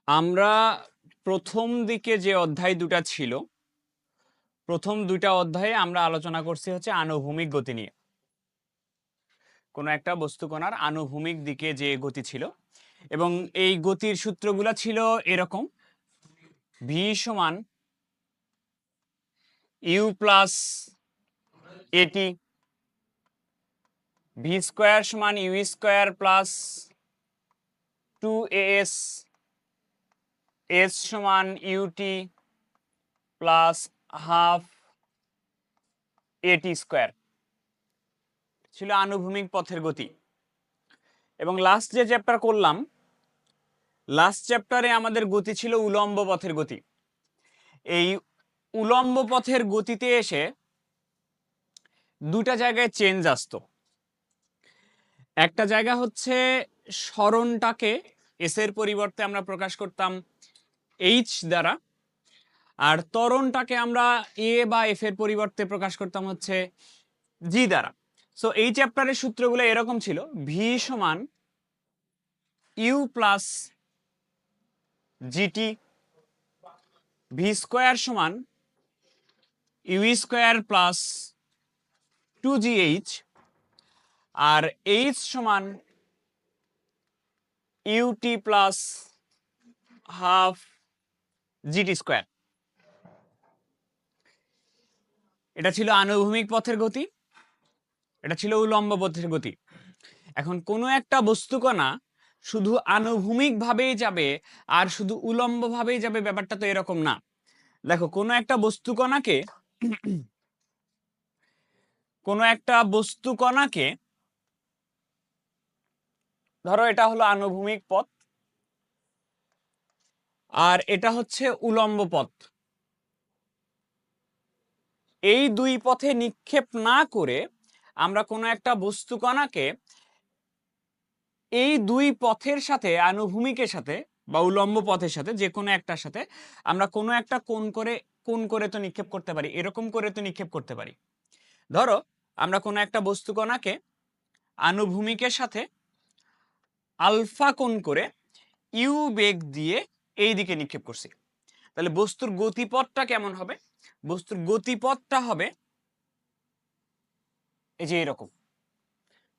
আমরা প্রথম দিকে যে অধ্যায় দুটা ছিল, প্রথম দুইটা অধ্যায়ে আমরা আলোচনা করছি হচ্ছে আনুভূমিক গতি নিয়ে। কোনো একটা বস্তুকণার আনুভূমিক দিকে যে গতি ছিল, এবং এই গতির সূত্রগুলা ছিল এরকম: ভি সমান you plus A T, V square সমান you square plus 2as, S সমান UT plus half A T square, ছিল আনুভূমিক পথের গতি। এবং লাস্ট যে চ্যাপ্টার করলাম, লাস্ট চ্যাপ্টারে আমাদের গতি ছিল উলম্ব পথের গতি। এই উলম্ব পথের গতিতে এসে দুটা জায়গায় চেঞ্জ আসতো। একটা জায়গা হচ্ছে সরণটাকে এস এর পরিবর্তে আমরা প্রকাশ করতাম এইচ দ্বারা, আর ত্বরণটাকে আমরা এ বা এফ এর পরিবর্তে প্রকাশ করতাম হচ্ছে জি দ্বারা। সো এই চ্যাপ্টারের সূত্রগুলো এরকম ছিল: ভি সমান you plus g t, v square সমান ইউ স্কোয়ার প্লাস 2gh, আর এইচ সমান UT plus half g t square. এটা ছিল আনুভূমিক পথের গতি, এটা ছিল উলম্ব পথের গতি। এখন কোনো একটা বস্তুকণা শুধু আনুভূমিক ভাবেই যাবে আর শুধু উলম্ব ভাবেই যাবে, ব্যাপারটা তো এরকম না। দেখো, কোনো একটা বস্তুকণাকে ধরো এটা হলো আনুভূমিক পথ আর এটা হচ্ছে উলম্ব পথ। এই দুই পথে নিক্ষেপ না করে আমরা কোনো একটা বস্তুকণাকে এই দুই পথের সাথে, আনুভূমিকের সাথে বা উলম্ব পথের সাথে, যে কোনো একটার সাথে আমরা কোনো একটা কোণ করে তো নিক্ষেপ করতে পারি, এরকম করে তো নিক্ষেপ করতে পারি। ধরো আমরা কোনো একটা বস্তুকণাকে আনুভূমিকের সাথে আলফা কোণ করে ইউ বেগ দিয়ে এই দিকে নিক্ষেপ করছি, তাহলে বস্তুর গতিপথটা কেমন হবে? বস্তুর গতিপথটা হবে এই যে এরকম।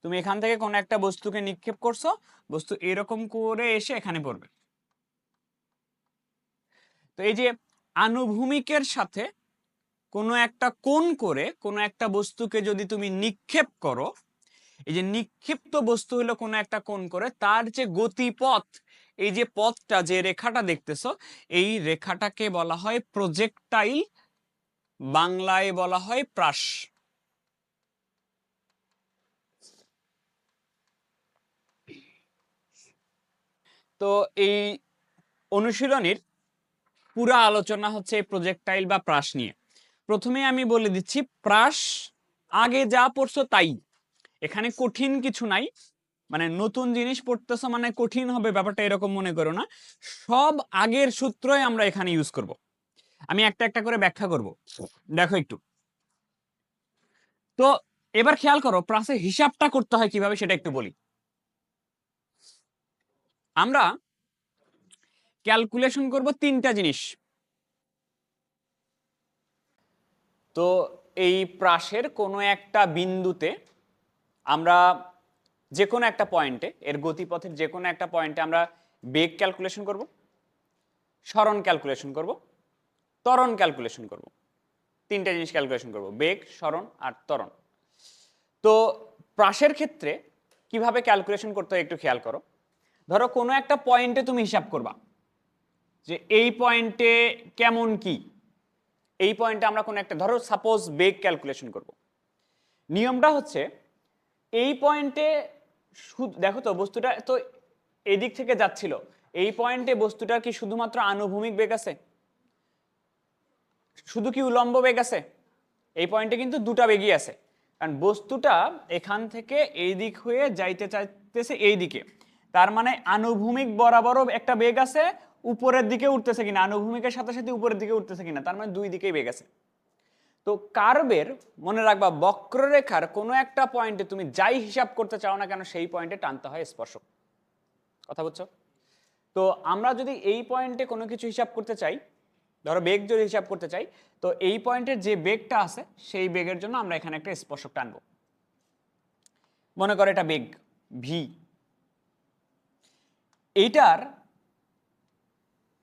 তুমি এখান থেকে কোনো একটা বস্তুকে নিক্ষেপ করছো, বস্তু এরকম করে এসে এখানে পড়বে। তো এই যে আনুভূমিকের সাথে কোনো একটা কোণ করে কোনো একটা বস্তুকে যদি তুমি নিক্ষেপ করো, এই যে নিক্ষিপ্ত বস্তু হলো কোনো একটা কোণ করে, তার যে গতিপথ, এই যে পথটা, যে রেখাটা দেখতেছো, এই রেখাটাকে বলা হয় প্রজেক্টাইল, বাংলায় বলা হয় প্রাস। তো এই অনুশীলনীর পুরা আলোচনা হচ্ছে প্রজেক্টাইল বা প্রাস নিয়ে। প্রথমে আমি বলে দিচ্ছি, প্রাস আগে যা পড়ছো তাই, এখানে কঠিন কিছু নাই। মানে নতুন জিনিস পড়তেছো মানে কঠিন হবে, ব্যাপারটা এরকম মনে করো না। সব আগের সূত্রই আমরা এখানে ইউজ করব। আমি একটা একটা করে ব্যাখ্যা করব, দেখো একটু। তো এবার খেয়াল করো, প্রাসের হিসাবটা করতে হয় কিভাবে সেটা একটু বলি। আমরা ক্যালকুলেশন করব তিনটা জিনিস। তো এই প্রাসের কোনো একটা বিন্দুতে আমরা যে কোনো একটা পয়েন্টে, এর গতিপথের যে কোনো একটা পয়েন্টে আমরা বেগ ক্যালকুলেশন করব, সরণ ক্যালকুলেশন করব, ত্বরণ ক্যালকুলেশন করব। তিনটা জিনিস ক্যালকুলেশন করব: বেগ, সরণ আর ত্বরণ। তো প্রাসের ক্ষেত্রে কিভাবে ক্যালকুলেশন করতে হয় একটু খেয়াল করো। ধরো কোনো একটা পয়েন্টে তুমি হিসাব করবা যে এই পয়েন্টে কেমন কি, এই পয়েন্টে আমরা কোনো একটা, ধরো সাপোজ বেগ ক্যালকুলেশন করব। নিয়মটা হচ্ছে এই পয়েন্টে দেখো তো বস্তুটা তো এদিক থেকে যাচ্ছিল, এই পয়েন্টে বস্তুটার কি শুধুমাত্র আনুভূমিক বেগ আছে? শুধু কি উলম্ব বেগ আছে? এই পয়েন্টে কিন্তু দুটা বেগই আছে, কারণ বস্তুটা এখান থেকে এই দিক হয়ে যাইতে চাইতেছে এই দিকে, তার মানে আনুভূমিক বরাবরও একটা বেগ আছে, উপরের দিকে উঠতেছে কিনা, আনুভূমিকের সাথে সাথে উপরের দিকে উঠতেছে কিনা, তার মানে দুই দিকেই বেগ আছে। তো কার্ভের, মনে রাখবা, বক্ররেখার কোনো একটা পয়েন্টে তুমি যাই হিসাব করতে চাও না কেন, সেই পয়েন্টে টানতে হয় স্পর্শক। কথা বুঝছো? তো আমরা যদি এই পয়েন্টে কোনো কিছু হিসাব করতে চাই, ধরো বেগ যদি হিসাব করতে চাই, তো এই পয়েন্টের যে বেগটা আছে সেই বেগের জন্য আমরা এখানে একটা স্পর্শক টানবো। মনে করো এটা বেগ ভি, এইটার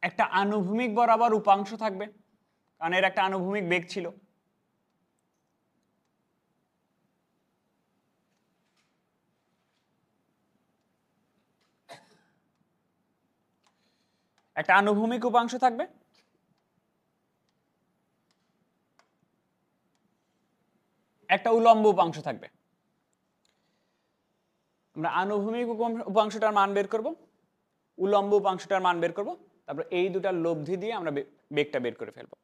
একটা আনুভূমিক বরাবর উপাংশ থাকবে, কারণ এর একটা আনুভূমিক বেগ ছিল। একটা আনুভূমিক উপাংশ থাকবে, একটা উলম্ব উপাংশ থাকবে। আমরা আনুভূমিক উপাংশটার মান বের করব, উলম্ব উপাংশটার মান বের করব, তারপর এই দুটার লব্ধি দিয়ে আমরা বেগটা বের করে ফেলবো।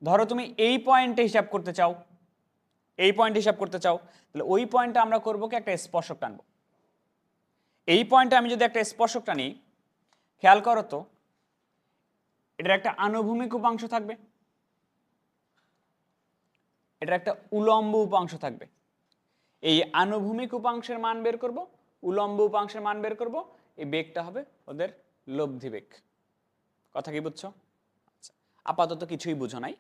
ধরো তুমি এই পয়েন্টে হিসাব করতে চাও, এই পয়েন্টে হিসাব করতে চাও, তাহলে ওই পয়েন্টে আমরা করবো কি একটা স্পর্শক টানবো। এই পয়েন্টে আমি যদি একটা স্পর্শক টানি, খেয়াল করো তো এটার একটা আনুভূমিক উপাংশ থাকবে, এটার একটা উলম্ব উপাংশ থাকবে। এই আনুভূমিক উপাংশের মান বের করব, উলম্ব উপাংশের মান বের করব, এই বেগটা হবে ওদের লব্ধি বেগ। কথা কি বুঝছো? আচ্ছা, আপাতত কিছুই বুঝো নাই।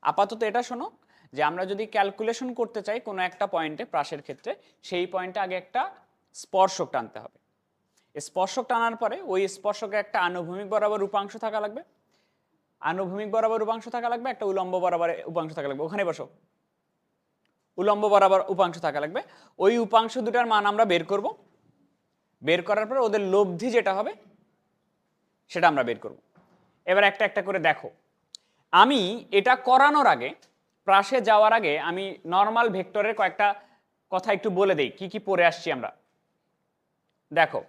আপাতত এটা শোনো যে আমরা যদি ক্যালকুলেশন করতে চাই কোনো একটা পয়েন্টে প্রাসের ক্ষেত্রে, সেই পয়েন্টে আগে একটা স্পর্শক টানতে হবে। স্পর্শক টানার পরে ওই স্পর্শকে একটা আনুভূমিক বরাবর উপাংশ থাকা লাগবে, আনুভূমিক বরাবর উপাংশ থাকা লাগবে, একটা উলম্ব বরাবর উপাংশ থাকা লাগবে। ওখানে বসো, উলম্ব বরাবর উপাংশ থাকা লাগবে। ওই উপাংশ দুটার মান আমরা বের করব, বের করার পরে ওদের লব্ধি যেটা হবে সেটা আমরা বের করব। এবার একটা একটা করে দেখো। আমি এটা করানোর আগে, প্রাসে যাওয়ার আগে আমি নর্মাল ভেক্টরের কয়েকটা কথা একটু বলে দেই, কি কি পড়ে আসছি আমরা। দেখো,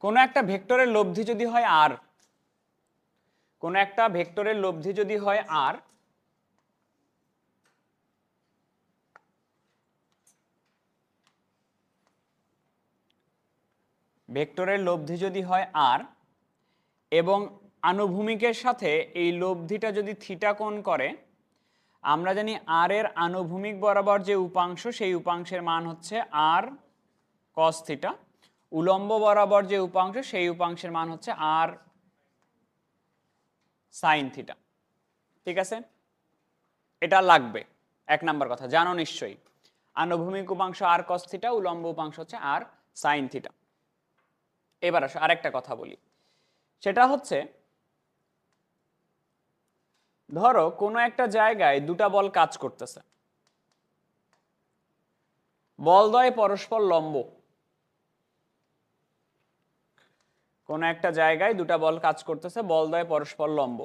কোনো একটা ভেক্টরের লব্ধি যদি হয় আর, কোনো একটা ভেক্টরের লব্ধি যদি হয় আর, ভেক্টরের লব্ধি যদি হয় আর এবং আনুভূমিকের সাথে এই লব্ধিটা যদি থিটা কোণ করে, আমরা জানি আর এর আনুভূমিক বরাবর যে উপাংশ সেই উপাংশের মান হচ্ছে আর কস থিটা, উলম্ব বরাবর যে উপাংশ সেই উপাংশের মান হচ্ছে আর সাইন থিটা। ঠিক আছে, এটা লাগবে, এক নাম্বার কথা জানো নিশ্চয়ই। আনুভূমিক উপাংশ আর কস থিটা, উলম্ব উপাংশ হচ্ছে আর সাইন থিটা। এবার আসো আরেকটা কথা বলি, সেটা হচ্ছে ধরো কোনো একটা জায়গায় দুটা বল কাজ করতেছে, বলদ্বয় পরস্পর লম্ব। কোনো একটা জায়গায় দুটা বল কাজ করতেছে, বলদ্বয় পরস্পর লম্ব।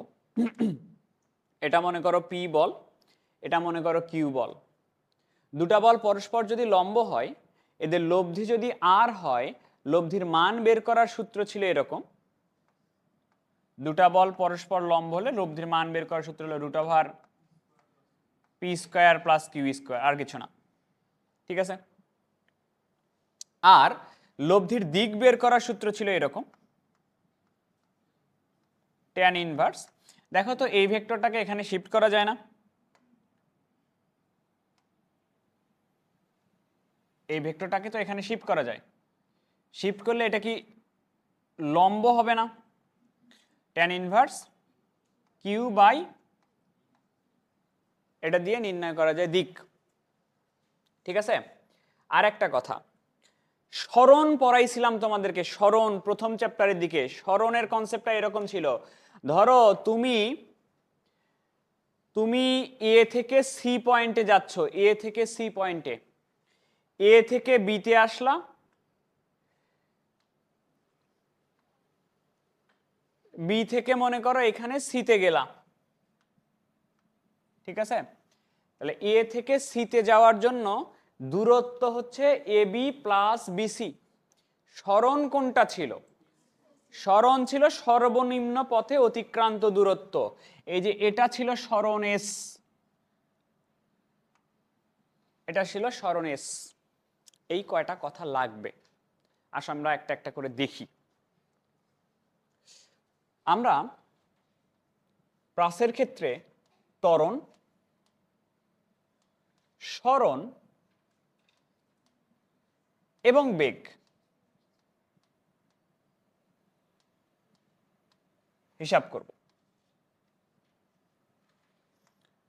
এটা মনে করো পি বল, এটা মনে করো কিউ বল। দুটা বল পরস্পর যদি লম্ব হয়, এদের লব্ধি যদি আর হয়, লব্ধির মান বের করার সূত্র ছিল এরকম। দুটা বল পরস্পর লম্ব হলে লব্ধির মান বের করার সূত্র হলো root over P square plus Q square, আর কিছু না। ঠিক আছে, আর লব্ধির দিক বের করার সূত্র ছিল এরকম, ট্যান ইনভার্স। দেখো তো এই ভেক্টরটাকে এখানে শিফট করা যায় না? এই ভেক্টরটাকে তো এখানে শিফট করা যায়, শিফট করলে এটা কি লম্ব হবে না? ট্যান ইনভার্স কিউ বাই, এটা দিয়ে নির্ণয় করা যায় দিক। ঠিক আছে, আর একটা কথা, সরণ পড়াইছিলাম তোমাদেরকে, সরণ প্রথম চ্যাপ্টারের দিকে। সরণের কনসেপ্টটা এরকম ছিল, ধরো তুমি তুমি এ থেকে সি পয়েন্টে যাচ্ছ, এ থেকে সি পয়েন্টে, এ থেকে বিতে আসলা, বি থেকে মনে করো এখানে সিতে গেলা। ঠিক আছে, তাহলে এ থেকে সিতে যাওয়ার জন্য দূরত্ব হচ্ছে এ বি প্লাস বিসি। সরণ কোনটা ছিল? সরণ ছিল সর্বনিম্ন পথে অতিক্রান্ত দূরত্ব। এই যে এটা ছিল সরণ এস, এটা ছিল সরণ এস। এই কয়টা কথা লাগবে, আসো আমরা একটা একটা করে দেখি। আমরা প্রাসের ক্ষেত্রে ত্বরণ, সরণ এবং বেগ হিসাব করব।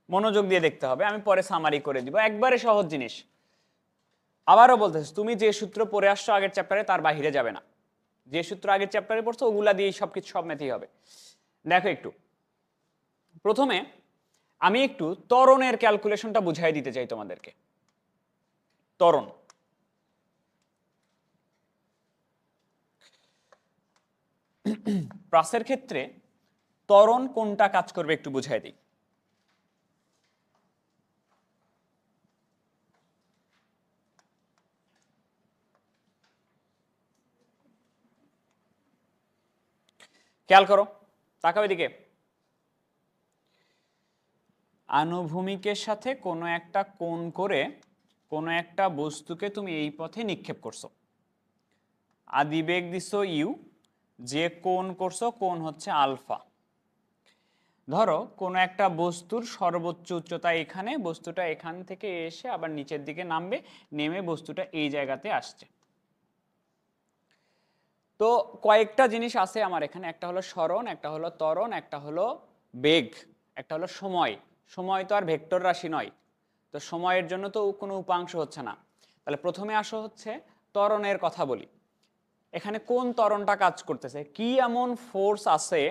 মনোযোগ দিয়ে দেখতে হবে, আমি পরে সামারি করে দিব, একবারে সহজ জিনিস। আবারও বলতেছি, তুমি যে সূত্র পড়ে আসছো আগের চ্যাপ্টারে তার বাইরে যাবে না। যে সূত্র আগের চ্যাপ্টারে পড়ছো ওগুলা দিয়ে সবকিছু সব ম্যাথই হবে। দেখো একটু, প্রথমে আমি একটু ত্বরণের ক্যালকুলেশনটা বুঝাই দিতে চাই তোমাদেরকে। ত্বরণ, প্রাসের ক্ষেত্রে ত্বরণ কোনটা কাজ করবে একটু বুঝাই দিই। খেয়াল করো, তাকাও এদিকে। আনুভূমিকের সাথে কোনো একটা কোণ করে কোনো একটা বস্তুকে তুমি এই পথে নিক্ষেপ করছো, আদিবেগ দিছো ইউ, যে কোণ করছো কোণ হচ্ছে আলফা। ধরো কোনো একটা বস্তুর সর্বোচ্চ উচ্চতা এখানে, বস্তুটা এখান থেকে এসে আবার নিচের দিকে নামবে, নেমে বস্তুটা এই জায়গাতে আসছে। তো কয়েকটা জিনিস আছে আমার এখানে, একটা হলো সরণ, একটা হলো ত্বরণ, একটা হলো বেগ, একটা হলো সময়। সময় তো আর ভেক্টর রাশি নয়, তো সময়ের জন্য তো কোনো উপাংশ হচ্ছে না। তাহলে প্রথমে আসো হচ্ছে ত্বরণের কথা বলি। এখানে কোন ত্বরণটা কাজ করতেছে, কি এমন ফোর্স আছে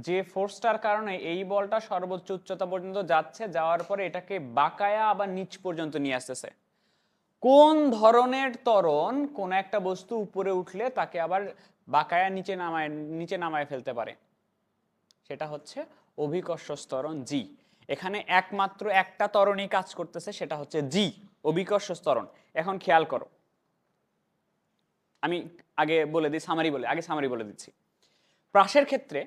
যে ফোর্সটার কারণে এই বলটা সর্বোচ্চ উচ্চতা পর্যন্ত যাচ্ছে, যাওয়ার পরে এটাকে বাঁকায়া আবার নিচ পর্যন্ত নিয়ে আসতেছে। কোন ধরনের ত্বরণ কোন একটা বস্তু উপরে উঠলে তাকে আবার বাঁকায়া নিচে নামায় ফেলতে পারে, সেটা হচ্ছে অভিকর্ষ ত্বরণ জি। এখানে একমাত্র একটা ত্বরণই কাজ করতেছে, সেটা হচ্ছে জি, অভিকর্ষ ত্বরণ। এখন খেয়াল করো, আমি আগে বলে দিই, সামারি বলে দিচ্ছি। প্রাসের ক্ষেত্রে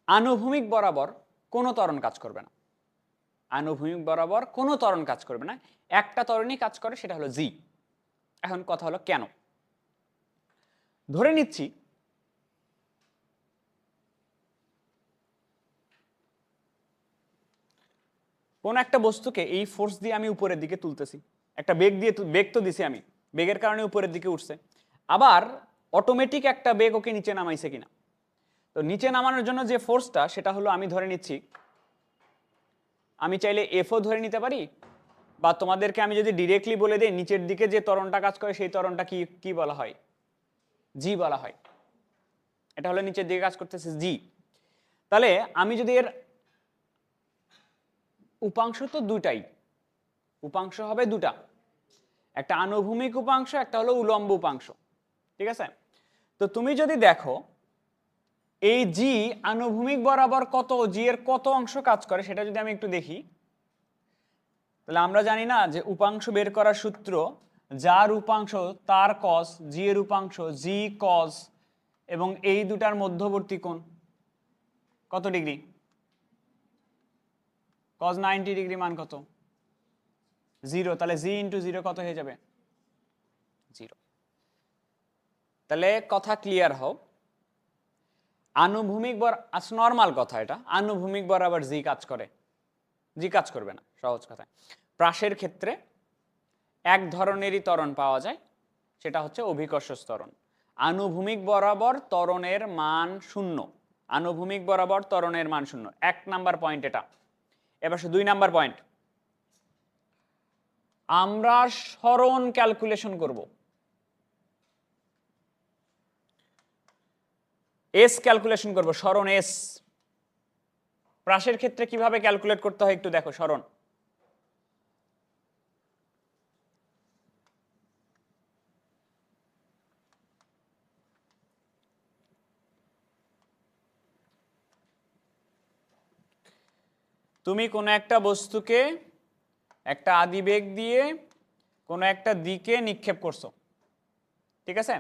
আনুভূমিক বরাবর কোনো ত্বরণ কাজ করবে না, আনুভূমিক বরাবর কোনো ত্বরণ কাজ করবে না, একটা ত্বরণই কাজ করে, সেটা হলো জি। এখন কথা হলো কেন। ধরে নিচ্ছি কোন একটা বস্তুকে এই ফোর্স দিয়ে আমি উপরের দিকে তুলতেছি, একটা বেগ তো দিছি আমি, বেগের কারণে উপরের দিকে উঠছে, আবার অটোমেটিক একটা বেগ ওকে নিচে নামাইছে কিনা। তো নিচে নামানোর জন্য যে ফোর্সটা, সেটা হলো, আমি ধরে নিচ্ছি, আমি চাইলে এফও ধরে নিতে পারি, বা তোমাদেরকে আমি যদি ডিরেক্টলি বলে দিই নিচের দিকে যে ত্বরণটা কাজ করে সেই ত্বরণটা কি কি বলা হয়, জি বলা হয়। এটা হলো নিচের দিকে কাজ করতেছে জি। তাহলে আমি যদি এর উপাংশ, তো দুটাই উপাংশ হবে দুটা, একটা আনুভূমিক উপাংশ, একটা হলো উলম্ব উপাংশ, ঠিক আছে। তো তুমি যদি দেখো এই জি আনুভূমিক বরাবর কত, জি এর কত অংশ কাজ করে সেটা যদি আমি একটু দেখি, তাহলে আমরা জানি না যে উপাংশ বের করার সূত্র, যার উপাংশ তার কস, জি এর উপাংশ জি কস, এবং এই দুটার মধ্যবর্তী কোণ কত ডিগ্রি, কস 90 ডিগ্রি, মান কত, 0। তাহলে জি ইন্টু 0 কত হয়ে যাবে, 0। তাহলে কথা ক্লিয়ার হোক, আনুভূমিক নর্মাল কথা, এটা আনুভূমিক বরাবর জি কাজ করে, জি কাজ করবে না, সহজ কথা। প্রাসের ক্ষেত্রে এক ধরনেরই ত্বরণ পাওয়া যায়, সেটা হচ্ছে অভিকর্ষ ত্বরণ। আনুভূমিক বরাবর ত্বরণের মান 0, আনুভূমিক বরাবর ত্বরণের মান 0, 1 নাম্বার পয়েন্ট এটা। এবার 2 নাম্বার পয়েন্ট, আমরা সরণ ক্যালকুলেশন করব, এস ক্যালকুলেশন করব, সরণ এস। প্রাসের ক্ষেত্রে কিভাবে ক্যালকুলেট করতে হয় একটু দেখো। সরণ, তুমি কোনো একটা বস্তুকে একটা আদিবেগ দিয়ে কোনো একটা দিকে নিক্ষেপ করছো, ঠিক আছে।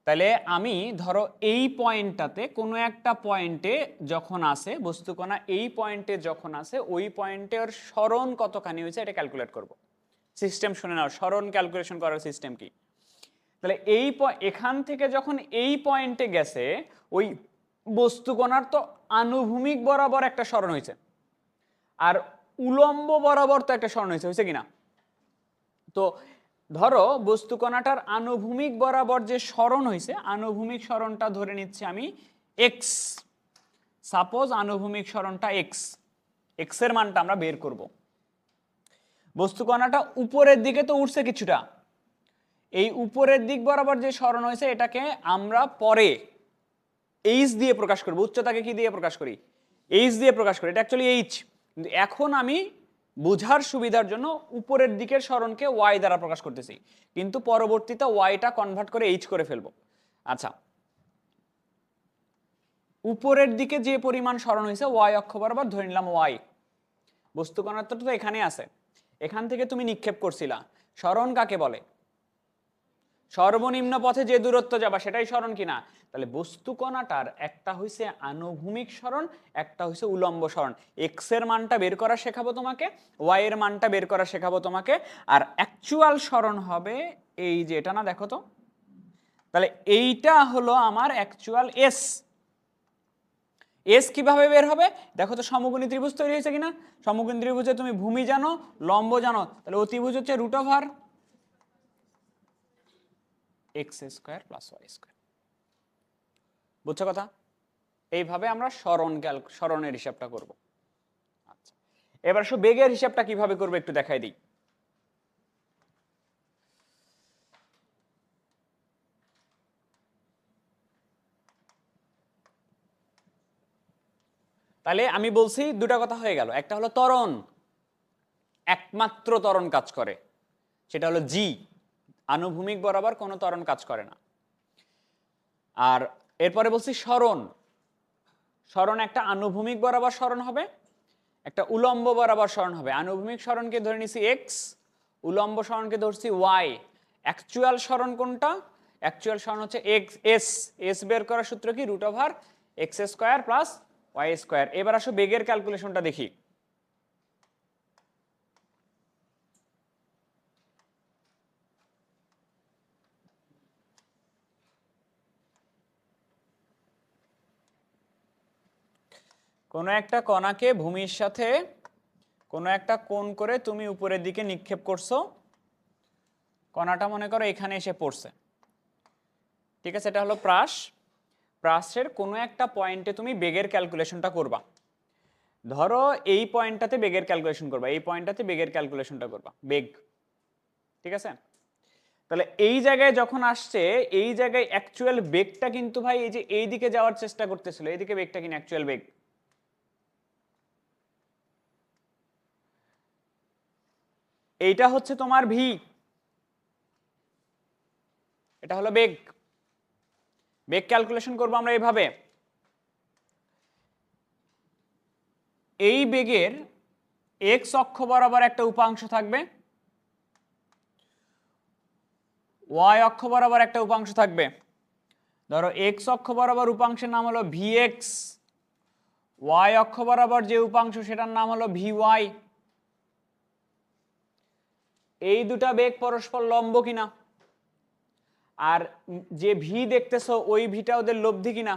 তাহলে আমি ধরো এই পয়েন্টটাতে কোনো একটা পয়েন্টে যখন আসে বস্তুকণা, এই পয়েন্টে যখন আসে ওই পয়েন্টের সরণ কতখানি হয়েছে এটা ক্যালকুলেট করব। সিস্টেম শুনে নাও, সরণ ক্যালকুলেশন করার সিস্টেম কি। তাহলে এখান থেকে যখন এই পয়েন্টে গেছে, ওই বস্তুকণার তো আনুভূমিক বরাবর একটা সরণ হয়েছে, আর উলম্ব বরাবর তো একটা সরণ হয়েছে, হয়েছে কিনা। তো ধরো বস্তু কণাটার আনুভূমিক বরাবর যে সরণ হয়েছে, আনুভূমিক সরণটা ধরে নিচ্ছি আমি এক্স। সাপোজ আনুভূমিক সরণটা এক্স, এক্স এর মানটা আমরা বের করব। বস্তু কণাটা উপরের দিকে তো উঠছে কিছুটা, এই উপরের দিক বরাবর যে সরণ হয়েছে এটাকে আমরা পরে এইচ দিয়ে প্রকাশ করব। উচ্চতাকে কি দিয়ে প্রকাশ করি? এইচ দিয়ে প্রকাশ করি। এটা অ্যাকচুয়ালি এইচ, কিন্তু এখন আমি বোঝার সুবিধার জন্য উপরের দিকের সরণকে ওয়াই দ্বারা প্রকাশ করতেছি, কিন্তু পরবর্তীতে ওয়াইটা কনভার্ট করে এইচ করে ফেলবো। আচ্ছা, উপরের দিকে যে পরিমাণ সরণ হয়েছে ওয়াই অক্ষ বরাবর ধরে নিলাম ওয়াই। বস্তু কণাটা তো এখানে আছে, এখান থেকে তুমি নিক্ষেপ করছিলা। সরণ কাকে বলে? সর্বনিম্ন পথে যে দূরত্ব যাবা সেটাই সরণ কিনা? তাহলে বস্তু কণাটার একটা হইছে আনুভূমিক সরণ, একটা হইছে উলম্ব সরণ। এক্স এর মানটা বের করা শেখাবো তোমাকে, ওয়াই এর মানটা বের করা শেখাবো তোমাকে, আর অ্যাকচুয়াল সরণ হবে এই যে এটা, না দেখো তো। তাহলে এইটা হলো আমার অ্যাকচুয়াল এস। এস কিভাবে বের হবে দেখো তো, সমকোণী ত্রিভুজ তৈরি হয়েছে কিনা? সমকোণী ত্রিভুজে তুমি ভূমি জানো, লম্ব জানো, তাহলে অতিভুজ হচ্ছে √ওভার x square plus Y square. বুঝছো কথা? এইভাবে আমরা সরণের হিসাবটা করব। আচ্ছা, এবার বেগের হিসাবটা কিভাবে করবো একটু দেখাই দিই। তাহলে আমি বলছি দুটা কথা হয়ে গেল। একটা হলো ত্বরণ, একমাত্র ত্বরণ কাজ করে, সেটা হলো জি। আনুভূমিক বরাবর কোনো ত্বরণ কাজ করে না। আর এরপরে বলছি সরণ। সরণ একটা আনুভূমিক বরাবর সরণ হবে, একটা উলম্ব বরাবর সরণ হবে। আনুভূমিক সরণকে ধরে নিছি এক্স, উলম্ব সরণকে ধরছি ওয়াই। অ্যাকচুয়াল সরণ কোনটা? অ্যাকচুয়াল সরণ হচ্ছে এক্স এস। এস বের করার সূত্র কি? √ওভার x square plus Y square. এবার আসো বেগের ক্যালকুলেশনটা দেখি। কোনো একটা কণাকে ভূমির সাথে কোনো একটা কোণ করে তুমি উপরের দিকে নিক্ষেপ করছো, কণাটা মনে করো এখানে এসে পড়ছে, ঠিক আছে? এটা হলো প্রাস। প্রাসের কোনো একটা পয়েন্টে তুমি বেগের ক্যালকুলেশনটা করবা। ধরো এই পয়েন্টটাতে বেগের ক্যালকুলেশন করবা, এই পয়েন্টটাতে বেগের ক্যালকুলেশনটা করবা, বেগ, ঠিক আছে? তাহলে এই জায়গায় যখন আসছে, এই জায়গায় অ্যাকচুয়াল বেগটা কিন্তু ভাই এই যে এই দিকে যাওয়ার চেষ্টা করতেছিল, এইদিকে বেগটা কিনা অ্যাকচুয়াল বেগ। এইটা হচ্ছে তোমার ভি, এটা হলো বেগ। বেগ ক্যালকুলেশন করবো আমরা এইভাবে। এই বেগের এক্স অক্ষ বরাবর একটা উপাংশ থাকবে, ওয়াই অক্ষ বরাবর একটা উপাংশ থাকবে। ধরো এক্স অক্ষ বরাবর উপাংশের নাম হলো ভিএক্স, ওয়াই অক্ষ বরাবর যে উপাংশ সেটার নাম হলো ভিওয়াই। এই দুটা বেগ পরস্পর লম্ব কিনা? আর যে ভি দেখতেছো ওই ভিটা ওদের লব্ধি কিনা?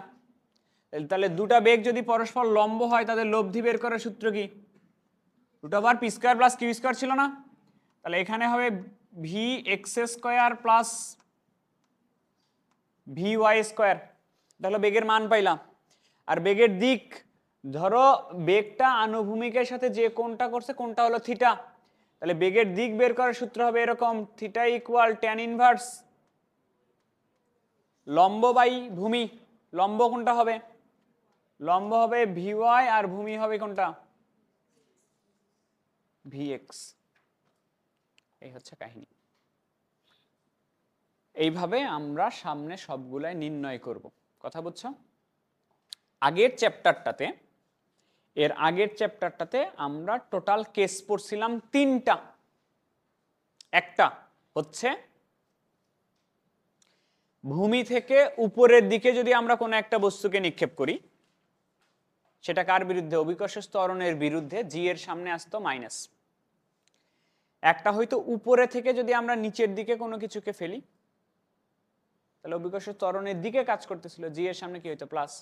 তাহলে দুটা বেগ যদি পরস্পর লম্ব হয় তাদের লব্ধি বের করার সূত্র কি? √ওভার P square plus Q square ছিল না? তাহলে এখানে হবে V x square plus V Y square. তাহলে বেগের মান পাইলাম। আর বেগের দিক, ধরো বেগটা আনুভূমিকের সাথে যে কোণটা করছে কোণটা হলো থিটা, তাহলে বেগের দিক বের করার সূত্র হবে এরকম, থিটা ইকুয়াল ট্যান ইনভার্স লম্ব বাই ভূমি। লম্ব কোনটা হবে? লম্ব হবে ভিওয়াই, আর ভূমি হবে কোনটা? ভিএক্স। এই হচ্ছে কাহিনী। এইভাবে আমরা সামনে সবগুলাই নির্ণয় করব। কথা বুঝছো? আগের চ্যাপ্টারটাতে, এর আগের চ্যাপ্টারটাতে আমরা টোটাল কেস পড়ছিলাম 3টা। একটা হচ্ছে ভূমি থেকে উপরের দিকে যদি আমরা কোনো একটা বস্তুকে নিক্ষেপ করি, সেটা কার বিরুদ্ধে? অভিকর্ষ ত্বরণের বিরুদ্ধে, জি এর সামনে আসতো মাইনাস। একটা হয়তো উপরে থেকে যদি আমরা নিচের দিকে কোনো কিছুকে ফেলি, তাহলে অভিকর্ষ ত্বরণের দিকে কাজ করতেছিল, জি এর সামনে কি হইতো? প্লাস।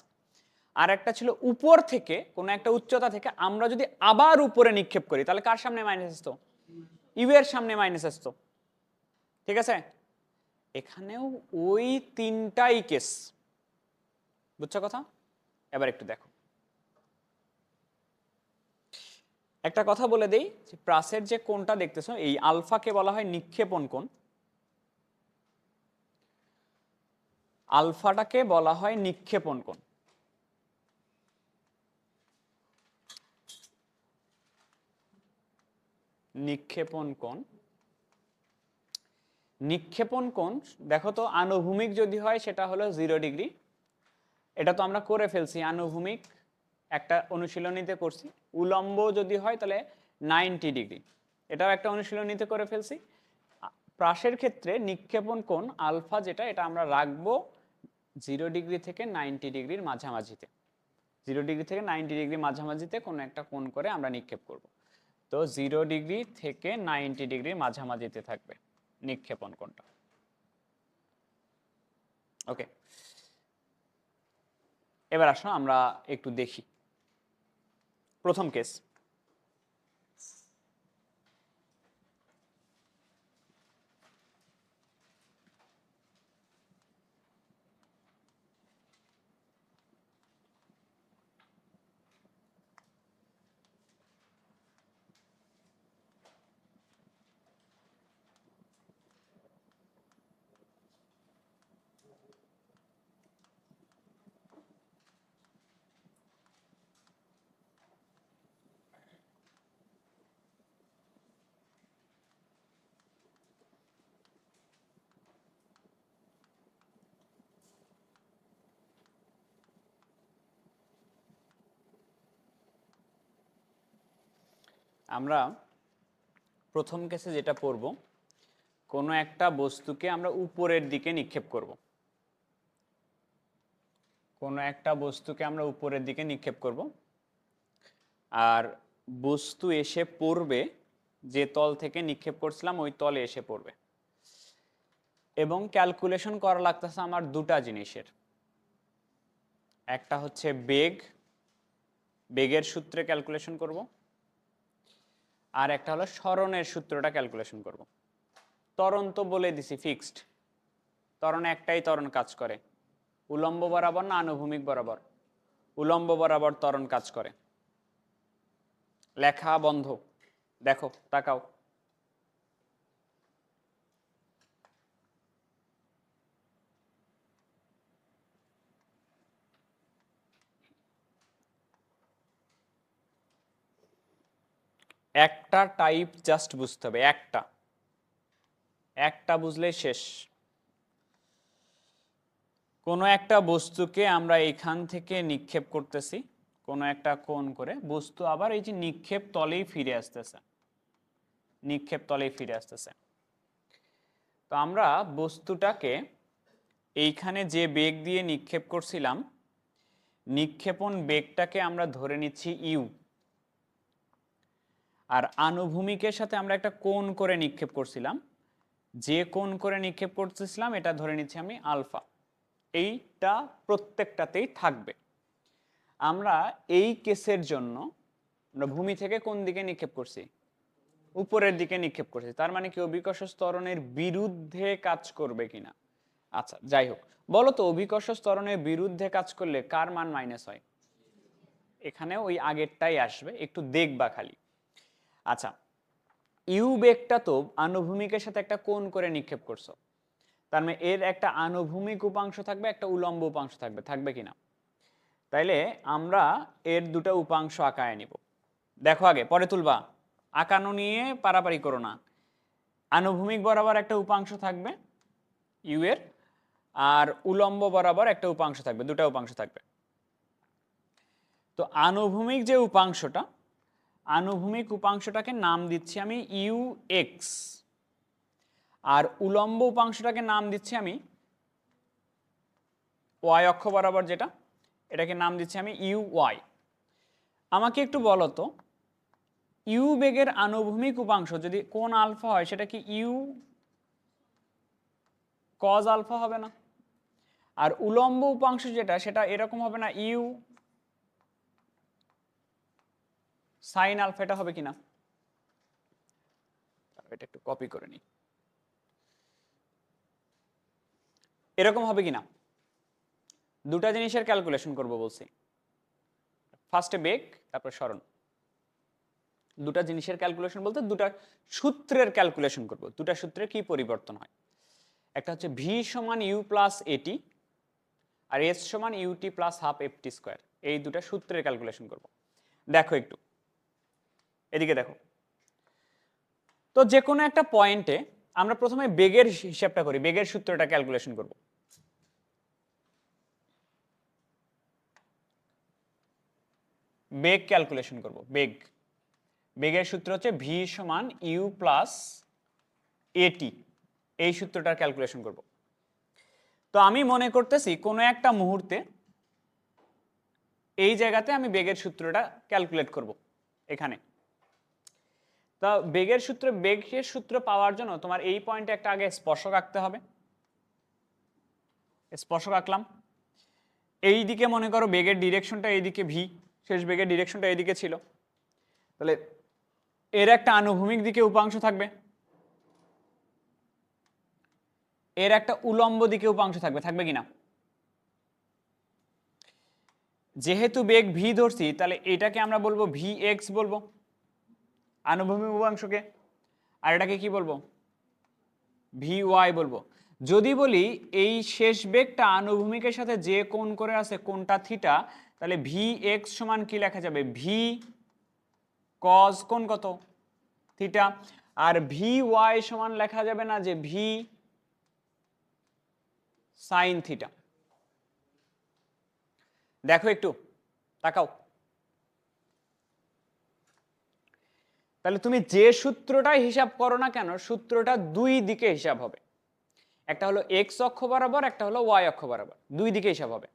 আর একটা ছিল উপর থেকে কোনো একটা উচ্চতা থেকে আমরা যদি আবার উপরে নিক্ষেপ করি, তাহলে কার সামনে মাইনাস আসতো? ইউ এর সামনে মাইনাস আসতো। ঠিক আছে, এখানেও ওই তিনটাই কেস, বুঝছো কথা? এবার একটু দেখো, একটা কথা বলে দেই যে প্রাসের যে কোণটা দেখতেছো এই আলফাকে বলা হয় নিক্ষেপণ কোণ, আলফাটাকে বলা হয় নিক্ষেপণ কোণ। নিক্ষেপণ কোণ, নিক্ষেপণ কোণ দেখো তো আনুভূমিক যদি হয় সেটা হলো 0 ডিগ্রি, এটা তো আমরা করে ফেলছি আনুভূমিক, একটা অনুশীলনীতে করছি। উলম্ব যদি হয় তাহলে 90 ডিগ্রি, এটাও একটা অনুশীলনীতে করে ফেলছি। প্রাসের ক্ষেত্রে নিক্ষেপণ কোণ আলফা যেটা, এটা আমরা রাখবো 0 ডিগ্রি থেকে 90 ডিগ্রির মাঝামাঝিতে। 0 ডিগ্রি থেকে 90 ডিগ্রি মাঝামাঝিতে কোনো একটা কোণ করে আমরা নিক্ষেপ করব। তো 0 ডিগ্রি থেকে 90 ডিগ্রির মাঝামাঝিতে থাকবে নিক্ষেপণ কোণটা। ওকে, এবার আসো আমরা একটু দেখি প্রথম কেস। আমরা প্রথম কেসে যেটা পড়ব, কোনো একটা বস্তুকে আমরা উপরের দিকে নিক্ষেপ করব। কোনো একটা বস্তুকে আমরা উপরের দিকে নিক্ষেপ করব, আর বস্তু এসে পড়বে যে তল থেকে নিক্ষেপ করছিলাম ওই তলে এসে পড়বে। এবং ক্যালকুলেশন করা লাগতেছে আমার দুটা জিনিসের, একটা হচ্ছে বেগ, বেগের সূত্রে ক্যালকুলেশন করব, আর একটা হলো সরণের সূত্রটা ক্যালকুলেশন করব। ত্বরণ তো বলে দিছি ফিক্সড, ত্বরণ একটাই ত্বরণ কাজ করে, উলম্ব বরাবর না আনুভূমিক বরাবর? উলম্ব বরাবর ত্বরণ কাজ করে। লেখা বন্ধ, দেখো তাকাও। একটা টাইপ জাস্ট বুঝতে হবে, একটা একটা বুঝলেই শেষ। কোনো একটা বস্তুকে আমরা এখান থেকে নিক্ষেপ করতেছি কোনো একটা কোণ করে, বস্তু আবার এই যে নিক্ষেপ তলেই ফিরে আসতেছে, নিক্ষেপ তলেই ফিরে আসতেছে। তো আমরা বস্তুটাকে এইখানে যে বেগ দিয়ে নিক্ষেপ করছিলাম, নিক্ষেপণ বেগটাকে আমরা ধরে নিচ্ছি ইউ, আর আনুভূমিকের সাথে আমরা একটা কোণ করে নিক্ষেপ করছিলাম, যে কোণ করে নিক্ষেপ করতেছিলাম এটা ধরে নিচ্ছি আমি আলফা। এইটা প্রত্যেকটাতেই থাকবে। আমরা এই কেসের জন্য আমরা ভূমি থেকে কোন দিকে নিক্ষেপ করছি? উপরের দিকে নিক্ষেপ করছি, তার মানে কি অভিকর্ষ ত্বরণের বিরুদ্ধে কাজ করবে কিনা? আচ্ছা যাই হোক, বলো তো অভিকর্ষ ত্বরণের বিরুদ্ধে কাজ করলে কার মান মাইনাস হয়? এখানে ওই আগেরটাই আসবে, একটু দেখবা খালি। আচ্ছা, ইউ বেগটা তো আনুভূমিকের সাথে একটা কোণ করে নিক্ষেপ করছো, তার মানে এর একটা আনুভূমিক উপাংশ থাকবে, একটা উলম্ব উপাংশ থাকবে, থাকবে কিনা? তাইলে আমরা এর দুটো উপাংশ আঁকায় নিব। দেখো আগে, পরে তুলবা, আঁকানো নিয়ে পারাপারি করো না। আনুভূমিক বরাবর একটা উপাংশ থাকবে ইউ এর, আর উলম্ব বরাবর একটা উপাংশ থাকবে, দুটো উপাংশ থাকবে। তো আনুভূমিক যে উপাংশটা, আনুভূমিক উপাংশটাকে নাম দিচ্ছি আমি ইউ এক্স, আর উলম্ব উপাংশটাকে নাম দিচ্ছি আমি ওয়াই অক্ষ বরাবর যেটা, এটাকে নাম দিচ্ছি আমি ইউ ওয়াই। আমাকে একটু বলো তো, ইউ বেগের আনুভূমিক উপাংশ যদি কোন আলফা হয় সেটা কি ইউ কজ আলফা হবে না? আর উলম্ব উপাংশ যেটা সেটা এরকম হবে না ইউ সাইন আলফা, এটা হবে কিনা? এটা একটু কপি করে নিই। এরকম হবে কিনা, দুটা জিনিসের ক্যালকুলেশন করব বলছি, ফার্স্টে বেগ তারপর সরণ। দুটা জিনিসের ক্যালকুলেশন বলতে দুটা সূত্রের ক্যালকুলেশন করব, দুটা সূত্রে কি পরিবর্তন হয়। একটা হচ্ছে ভি সমান ইউ প্লাস এটি, আর এস সমান UT plus half F T square. এই দুটা সূত্রের ক্যালকুলেশন করব। দেখো একটু এদিকে দেখো, তো যে কোনো একটা পয়েন্টে আমরা প্রথমে বেগের হিসাবটা করি, বেগের সূত্রটা ক্যালকুলেশন করব। বেগ ক্যালকুলেশন করব, বেগ, বেগের সূত্র হচ্ছে ভি সমান ইউ প্লাস এটি, এই সূত্রটার ক্যালকুলেশন করব। তো আমি মনে করতেছি কোনো একটা মুহূর্তে এই জায়গাতে আমি বেগের সূত্রটা ক্যালকুলেট করব এখানে। তা বেগের সূত্র পাওয়ার জন্য তোমার এই পয়েন্টে একটা আগে স্পর্শক আঁকতে হবে। স্পর্শক আঁকলাম, এই দিকে মনে করো বেগের ডিরেকশনটা এইদিকে ভি, শেষ বেগের ডিরেকশনটা এইদিকে ছিল, তাহলে এর একটা আনুভূমিক দিকে উপাংশ থাকবে, এর একটা উলম্ব দিকে উপাংশ থাকবে, থাকবে কিনা? যেহেতু বেগ ভি ধরছি তাহলে এটাকে আমরা বলবো ভি এক্স বলবো আনুভূমিক উপাংশকে, আর এটাকে কি বলবো? ভি ওয়াই বলবো। যদি বলি এই শেষ বেগটা আনুভূমিকের সাথে যে কোণ করে আছে কোণটা থিটা, তাহলে ভি এক্স সমান কি লেখা যাবে? ভি কজ কোণ কত? থিটা। আর ভি ওয়াই সমান লেখা যাবে না যে ভি সাইন থিটা? দেখো একটু তাকাও, তাহলে তুমি যে সূত্রটাই হিসাব করো না কেন সূত্রটা দুই দিকে হিসাব হবে, একটা হলো এক্স অক্ষ বরাবর, একটা হলো ওয়াই অক্ষ বরাবর, দুই দিকে হিসাব হবে।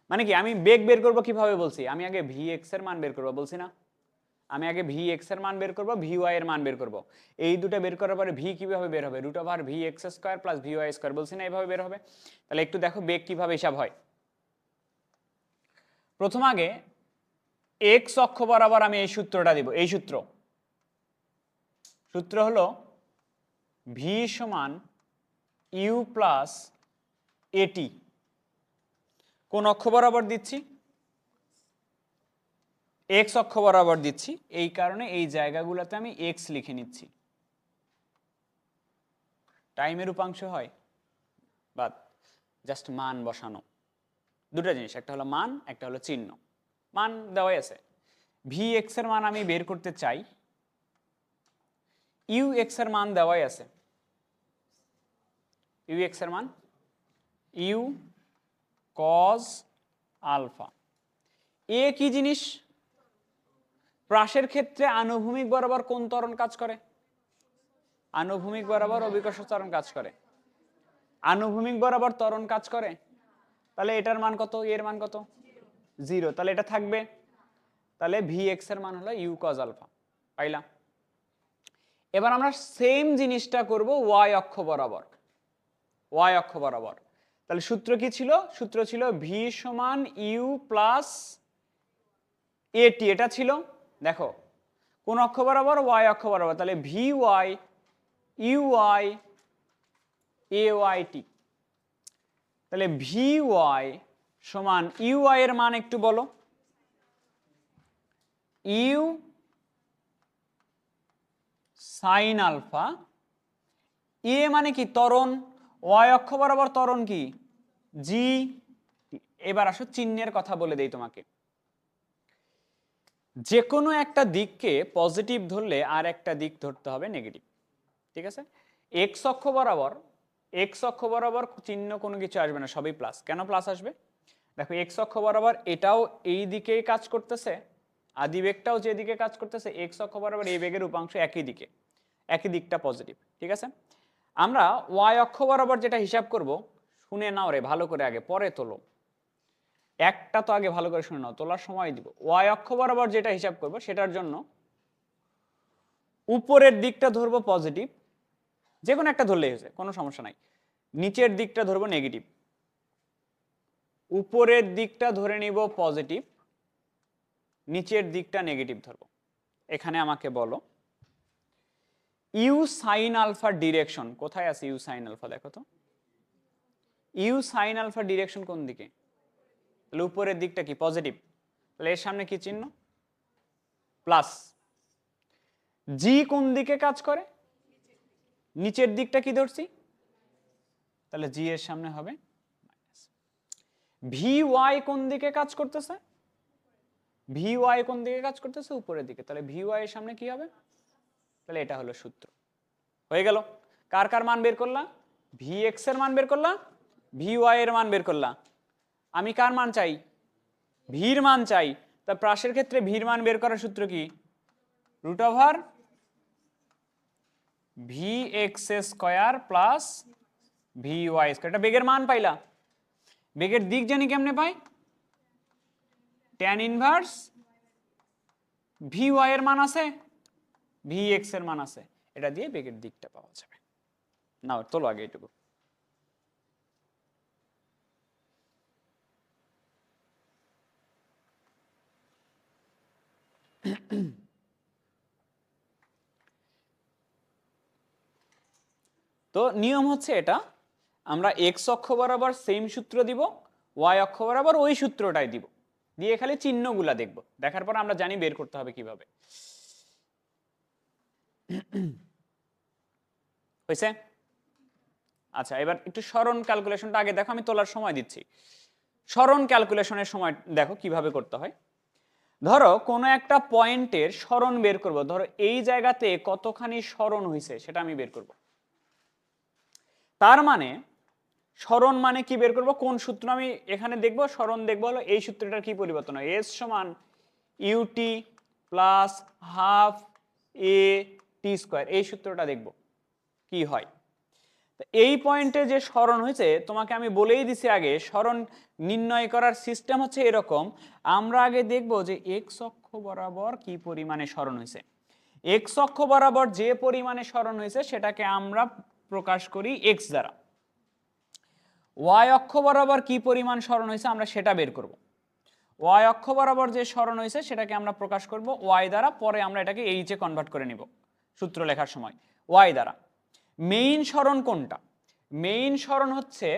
মানে কি, আমি বেগ বের করবো কিভাবে বলছি? আমি আগে ভি এক্স এর মান বের করবো বলছি না? আমি আগে ভি এক্স এর মান বের করবো, ভি ওয়াই এর মান বের করবো। এই দুটো বের করার পরে ভি কিভাবে বের হবে? Root over V x square plus V Y square, বলছি না এইভাবে বের হবে। তাহলে একটু দেখো বেগ কিভাবে হিসাব হয়। প্রথম আগে এক্স অক্ষ বরাবর আমি এই সূত্রটা দিব, এই সূত্র হলো ভি সমান ইউ প্লাস এটি। কোন অক্ষ বরাবর দিচ্ছি? এক্স অক্ষ বরাবর দিচ্ছি, এই কারণে এই জায়গাগুলোতে আমি এক্স লিখে নিচ্ছি। টাইমের উপাংশ হয় বা জাস্ট মান বসানো, দুটো জিনিস, একটা হলো মান, একটা হলো চিহ্ন। মান দেওয়াই আছে, ভি এক্স এর মান আমি বের করতে চাই, ইউ এক্স এর মান দেওয়াই আছে, ইউ এক্স এর মান ইউ কজ আলফা। এ কি জিনিস? প্রাসের ক্ষেত্রে আনুভূমিক বরাবর কোন ত্বরণ কাজ করে? আনুভূমিক বরাবর অভিকর্ষ ত্বরণ কাজ করে। আনুভূমিক বরাবর ত্বরণ কাজ করে, তাহলে এটার মান কত? এর মান কত? 0, তাহলে এটা থাকবে। তাহলে ভি এক্স এর মান হলো ইউ কজ আলফা, পাইলাম। এবার আমরা সেম জিনিসটা করব ওয়াই অক্ষ বরাবর, ওয়াই অক্ষ বরাবর। তাহলে সূত্র কি ছিল? সূত্র ছিল ভি সমান ইউ প্লাস এটি, এটা ছিল। দেখো কোন অক্ষ বরাবর? ওয়াই অক্ষ বরাবর, তাহলে v y u y a y t. তাহলে ভি ওয়াই সমান ইউ ওয়াই এর মান একটু বলো। ইউ সাইন আলফা, এ মানে কি? ত্বরণ। ওয়াই অক্ষ বরাবর ত্বরণ কি? জি। এবার আসো চিহ্নের কথা বলে দেই তোমাকে। যে কোনো একটা দিককে পজিটিভ ধরলে আর একটা দিক ধরতে হবে নেগেটিভ, ঠিক আছে? এক্স অক্ষ বরাবর, এক্স অক্ষ বরাবর চিহ্ন কোনো কিছু আসবে না, সবই প্লাস। কেন প্লাস আসবে? দেখো এক্স অক্ষ বরাবর এটাও এই দিকেই কাজ করতেছে, আদি বেগটাও যেদিকে কাজ করতেছে, এক্স অক্ষ বরাবর এই বেগের উপাংশ একই দিকে, একই দিকটা পজিটিভ, ঠিক আছে? আমরা ওয়াই অক্ষ বরাবর যেটা হিসাব করব, শুনে নাও রে ভালো করে, আগে পরে তোলো, একটা তো আগে ভালো করে শুনে নাও, তোলার সময় দিব। ওয়াই অক্ষ বরাবর যেটা হিসাব করব সেটার জন্য উপরের দিকটা ধরবো পজিটিভ, যে কোনো একটা ধরলেই হয়েছে, কোনো সমস্যা নাই। নিচের দিকটা ধরবো নেগেটিভ, উপরের দিকটা ধরে নিব পজিটিভ, নিচের দিকটা নেগেটিভ ধরবো। এখানে আমাকে বলো ইউ সাইন আলফার ডিরেকশন কোথায় আছে? ইউ সাইন আলফা দেখো তো, ইউ সাইন আলফা ডিরেকশন কোন দিকে? তাহলে উপরের দিকটা কি পজিটিভ, তাহলে এর সামনে কি চিহ্ন? প্লাস। জি কোন দিকে কাজ করে? নিচের দিকটা কি ধরছি? তাহলে জি এর সামনে হবে মাইনাস। ভি ওয়াই কোন দিকে কাজ করতেছে? ভি ওয়াই কোন দিকে কাজ করতেছে? উপরের দিকে, তাহলে ভি ওয়াই এর সামনে কি হবে? তাহলে এটা হলো সূত্র। হয়ে গেল। কার কার মান বের করলা? ভি এক্স এর মান বের করলা, ভি ওয়াই এর মান বের করলা। আমি কার মান চাই? ভির মান চাই। তা প্রাসের ক্ষেত্রে ভির মান বের করার সূত্র কি? Root over V x square plus V Y square. এটা বেগের মান পাইলা। বেগের দিক জানি কেমনে পাই? ট্যান ইনভার্স ভি ওয়াই এর মান আছে, ভি এক্স এর মান আছে, এটা দিয়ে বেগের দিকটা পাওয়া যাবে। নাও তোলো আগে এটুকু। তো নিয়ম হচ্ছে এটা, আমরা এক্স অক্ষ বরাবর সেম সূত্র দিব, ওয়াই অক্ষ বরাবর ওই সূত্রটাই দিব, দিয়ে খালি চিহ্নগুলা দেখব, দেখার পর আমরা জানি বের করতে হবে কিভাবে। হয়েছে? আচ্ছা, এবার একটু সরণ ক্যালকুলেশনটা আগে দেখো, আমি তোলার সময় দিচ্ছি। সরণ ক্যালকুলেশনের সময় দেখো কিভাবে করতে হয়। ধরো কোনো একটা পয়েন্টের সরণ বের করব, ধরো এই জায়গাতে কতখানি সরণ হয়েছে সেটা আমি বের করব। তার মানে সরণ মানে কি বের করব, কোন সূত্র আমি এখানে দেখব, সরণ দেখব হলো এই সূত্রটার কি পরিবর্তন হয়, এস সমান ইউটি প্লাস হাফ এ টি স্কোয়ার, এই সূত্রটা দেখব কি হয়। এই পয়েন্টে যে সরণ হয়েছে তোমাকে আমি বলেই দিছি আগে, সরণ নির্ণয় করার সিস্টেম হচ্ছে এরকম। আমরা আগে দেখব যে এক্স অক্ষ বরাবর কি পরিমাণে সরণ হয়েছে। এক্স অক্ষ বরাবর যে পরিমাণে সরণ হয়েছে সেটাকে আমরা প্রকাশ করি এক্স দ্বারা। ওয়াই অক্ষ বরাবর কি পরিমাণ সরণ হয়েছে আমরা সেটা বের করব। ওয়াই অক্ষ বরাবর যে সরণ হয়েছে সেটাকে আমরা প্রকাশ করব ওয়াই দ্বারা, পরে আমরা এটাকে এইচে কনভার্ট করে নিব সূত্র লেখার সময় ওয়াই দ্বারা। মেইন সরণ কোনটা? মেইন সরণ হচ্ছে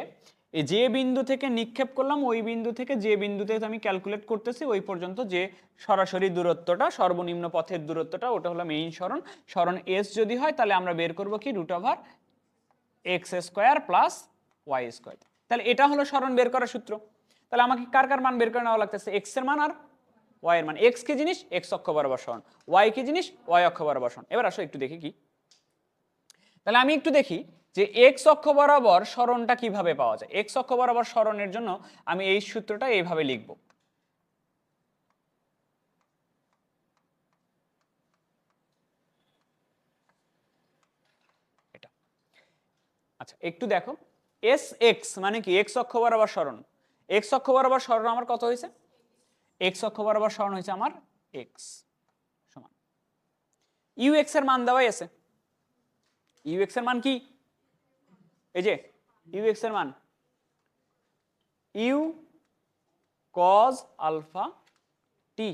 যে বিন্দু থেকে নিক্ষেপ করলাম ওই বিন্দু থেকে যে বিন্দুতে আমি ক্যালকুলেট করতেছি ওই পর্যন্ত যে সরাসরি দূরত্বটা, সর্বনিম্ন পথের দূরত্বটা, ওটা হলো মেইন সরণ। সরণ এস যদি হয় তাহলে আমরা বের করব কি, root over x square plus Y square. তাহলে এটা হলো সরণ বের করার সূত্র। তাহলে আমাকে কার কার মান বের করে নেওয়া লাগতেছে? এক্স এর মান আর ওয়াই এর মান। এক্স কি জিনিস? এক্স অক্ষ বরাবর সরণ। ওয়াই কি জিনিস? ওয়াই অক্ষ বরাবর সরণ। এবার আসো একটু দেখি কি। তাহলে আমি একটু দেখি যে এক্স অক্ষ বরাবর সরণটা কিভাবে পাওয়া যায়। এক্স অক্ষ বরাবর সরণের জন্য আমি এই সূত্রটা এইভাবে লিখব। এটা আচ্ছা একটু দেখো, এস এক্স মানে কি? এক্স অক্ষ বরাবর সরণ। এক্স অক্ষ বরাবর সরণ আমার কত হয়েছে? এক্স অক্ষ বরাবর সরণ হয়েছে আমার এক্স সমান ইউ এক্স এর মান দেওয়াই আছে। ইউ এক্স এর মান কি? এই যে ইউ এক্স এর মান u cos alpha t.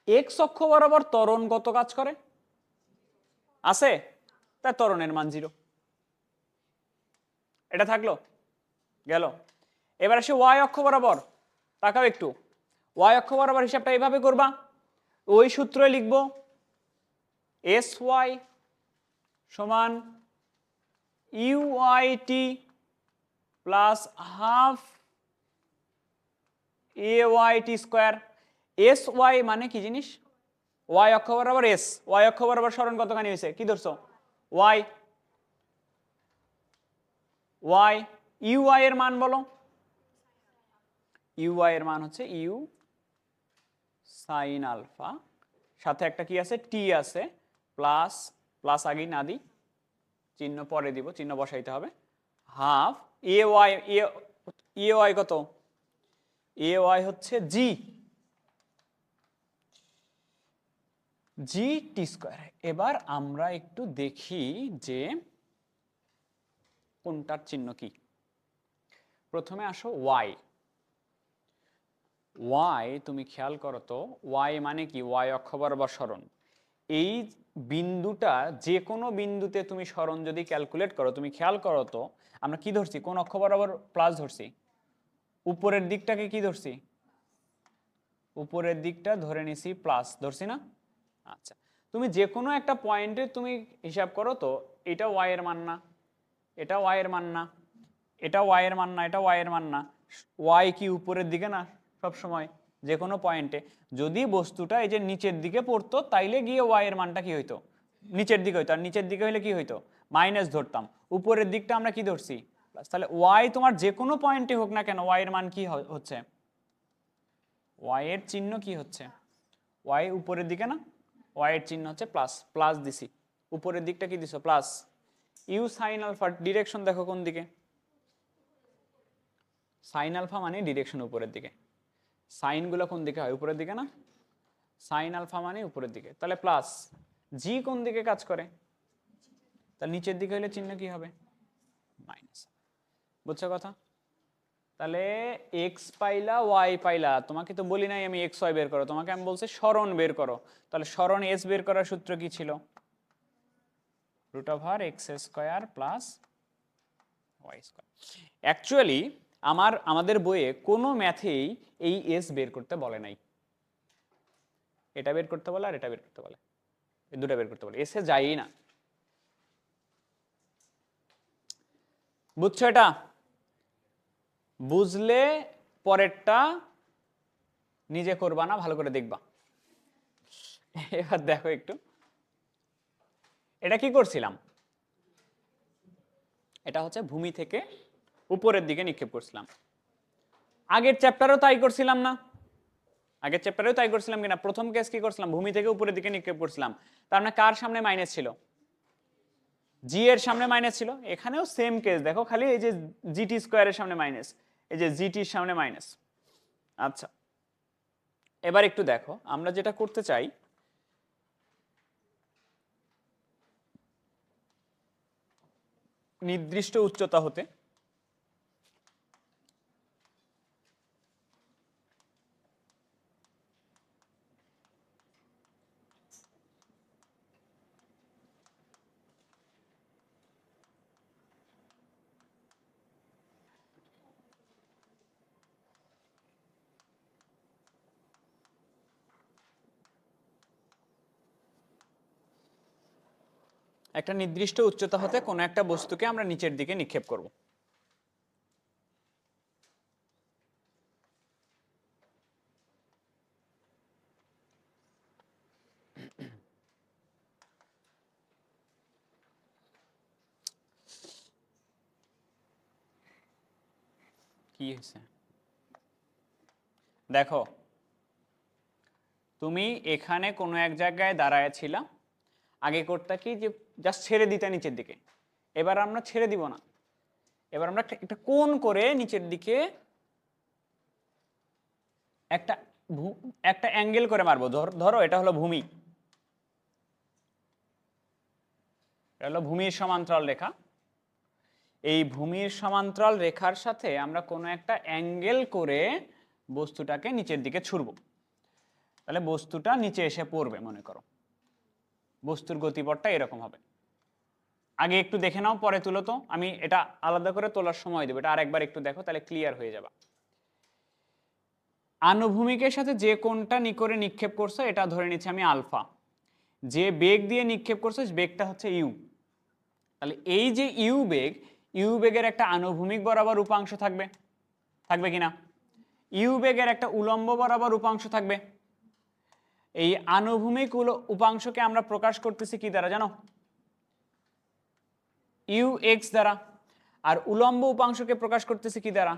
X অক্ষ বরাবর ত্বরণ কত কাজ করে? আছে, তাই ত্বরণের মান 0। এটা থাকলো, গেল। এবার আসে ওয়াই অক্ষ বরাবর, তাকাও একটু। ওয়াই অক্ষ বরাবর হিসাবটা এইভাবে করবা, ওই সূত্রে লিখব এস ওয়াই সমান u y t plus half এ y t square. S y মানে কি জিনিস? ওয়াই অক্ষ বরাবর এস, ওয়াই অক্ষ বরাবর সরণ কতখানি হয়েছে? কি ধরছো? ওয়াই। ওয়াই ইউ ওয়াই এর মান বলো। ইউ ওয়াই এর মান হচ্ছে ইউ সাইন আলফা, সাথে একটা কি আছে? টি আছে, প্লাস, প্লাস আগেই না দিই, চিহ্ন পরে দিব, চিহ্ন বসাইতে হবে। Half A Y, a Y কত? এ ওয়াই হচ্ছে জি, জি টি স্কোয়ার। এবার আমরা একটু দেখি যে কোনটার চিহ্ন কি। প্রথমে আসো ওয়াই। ওয়াই তুমি খেয়াল করো তো, ওয়াই মানে কি? ওয়াই অক্ষ বরাবর সরণ। এই বিন্দুটা যে কোনো বিন্দুতে তুমি সরণ যদি ক্যালকুলেট করো, তুমি খেয়াল করো তো আমরা কি ধরছি, কোন অক্ষ বরাবর প্লাস ধরছি, উপরের দিকটাকে কি ধরছি, উপরের দিকটা ধরে নিছি প্লাস ধরছি না। আচ্ছা, তুমি যে কোনো একটা পয়েন্টে তুমি হিসাব করো তো, এটা ওয়াই এর মান না, এটা ওয়াই এর মান না, এটা ওয়াই এর মান না, এটা ওয়াই এর মান না। ওয়াই কি উপরের দিকে না সব সময় যে কোনো পয়েন্টে? যদি বস্তুটা এই যে নিচের দিকে পড়তো তাইলে গিয়ে ওয়াই এর মানটা কি হইতো, নিচের দিকে হইতো, আর নিচের দিকে হইলে কি হইতো, মাইনাস ধরতাম। উপরের দিকটা আমরা কি ধরছি, প্লাস। তাহলে ওয়াই তোমার যে কোনো পয়েন্টে হোক না কেন, ওয়াই এর মান কি হচ্ছে, ওয়াই এর চিহ্ন কি হচ্ছে, ওয়াই উপরের দিকে না, ওয়াই এর চিহ্ন হচ্ছে প্লাস, প্লাস দিছি। উপরের দিকটা কি দিছো, plus. U sine alpha, direction দেখো কোন দিকে, সাইন আলফা মানে ডিরেকশন উপরের দিকে। সাইনগুলো কোন দিকে হয়, উপরের দিকে না, সাইন আলফা মানে উপরের দিকে, তাহলে প্লাস। জি কোন দিকে কাজ করে, তাহলে নিচের দিকে হলে চিহ্ন কি হবে, মাইনাস। বুঝছো কথা? তাহলে এক্স পাইলা ওয়াই পাইলা, তোমাকে তো বলি নাই আমি এক্স ওয়াই বের করো, তোমাকে আমি বলছি সরণ বের করো। তাহলে সরণ এস বের করার সূত্র কি ছিল, √x² plus Y square. Actually আমাদের বইয়ে কোনো ম্যাথেই এই এস বের করতে বলে নাই, এটা বের করতে বলে আর এটা বের করতে বলে, এই দুটো বের করতে বলে, এসে যায়ই না। বুঝছো? এটা বুঝলে পরেরটা নিজে করবা না, ভালো করে দেখবা। এবার দেখো একটু, এটা কি করছিলাম, এটা হচ্ছে ভূমি থেকে উপরের দিকে নিক্ষেপ করছিলাম। আগের চ্যাপ্টারেও তাই করছিলাম না, আগের চ্যাপ্টারেও তাই করছিলাম কিনা? প্রথম কেস কি করছিলাম, ভূমি থেকে উপরের দিকে নিক্ষেপ করছিলাম, তার মানে কার সামনে মাইনাস ছিল, জি এর সামনে মাইনাস ছিল। এখানেও সেম কেস দেখো, খালি এই যে জিটি স্কোয়ারের সামনে মাইনাস, এই যে জিটির সামনে মাইনাস। আচ্ছা, এবার একটু দেখো আমরা যেটা করতে চাই, নির্দিষ্ট উচ্চতা হতে একটা নির্দিষ্ট উচ্চতা হতে কোনো একটা বস্তুকে আমরা নিচের দিকে নিক্ষেপ করব। কি হয়েছে দেখো, তুমি এখানে কোনো এক জায়গায় দাঁড়ায় ছিলা, আগে করতে কি যে জাস্ট ছেড়ে দিতে নিচের দিকে, এবার আমরা ছেড়ে দিব না, এবার আমরা একটা কোণ করে নিচের দিকে একটা একটা অ্যাঙ্গেল করে মারবো। ধরো এটা হলো ভূমি, এটা হলো ভূমির সমান্তরাল রেখা। এই ভূমির সমান্তরাল রেখার সাথে আমরা কোনো একটা অ্যাঙ্গেল করে বস্তুটাকে নিচের দিকে ছুড়ব। তাহলে বস্তুটা নিচে এসে পড়বে, মনে করো বস্তুর গতিপথটা এরকম হবে। আগে একটু দেখে নাও, পরে তুলো তো, আমি এটা আলাদা করে তোলার সময় দেবো, এটা আরেকবার একটু দেখো, তাহলে ক্লিয়ার হয়ে যাবে। আনুভূমিকের সাথে যে কোণটা করে নিক্ষেপ করছো এটা ধরে নিচ্ছি আমি আলফা, যে বেগ দিয়ে নিক্ষেপ করছো বেগটা হচ্ছে ইউ। তাহলে এই যে ইউ বেগের একটা আনুভূমিক বরাবর উপাংশ থাকবে, থাকবে কিনা? ইউ বেগের একটা উলম্ব বরাবর উপাংশ থাকবে। এই আনুভূমিক উপাংশকে আমরা প্রকাশ করতেছি কি দ্বারা জানো? ইউ এক্স দ্বারা। আর উলম্ব উপাংশকে প্রকাশ করতেছি কি দ্বারা?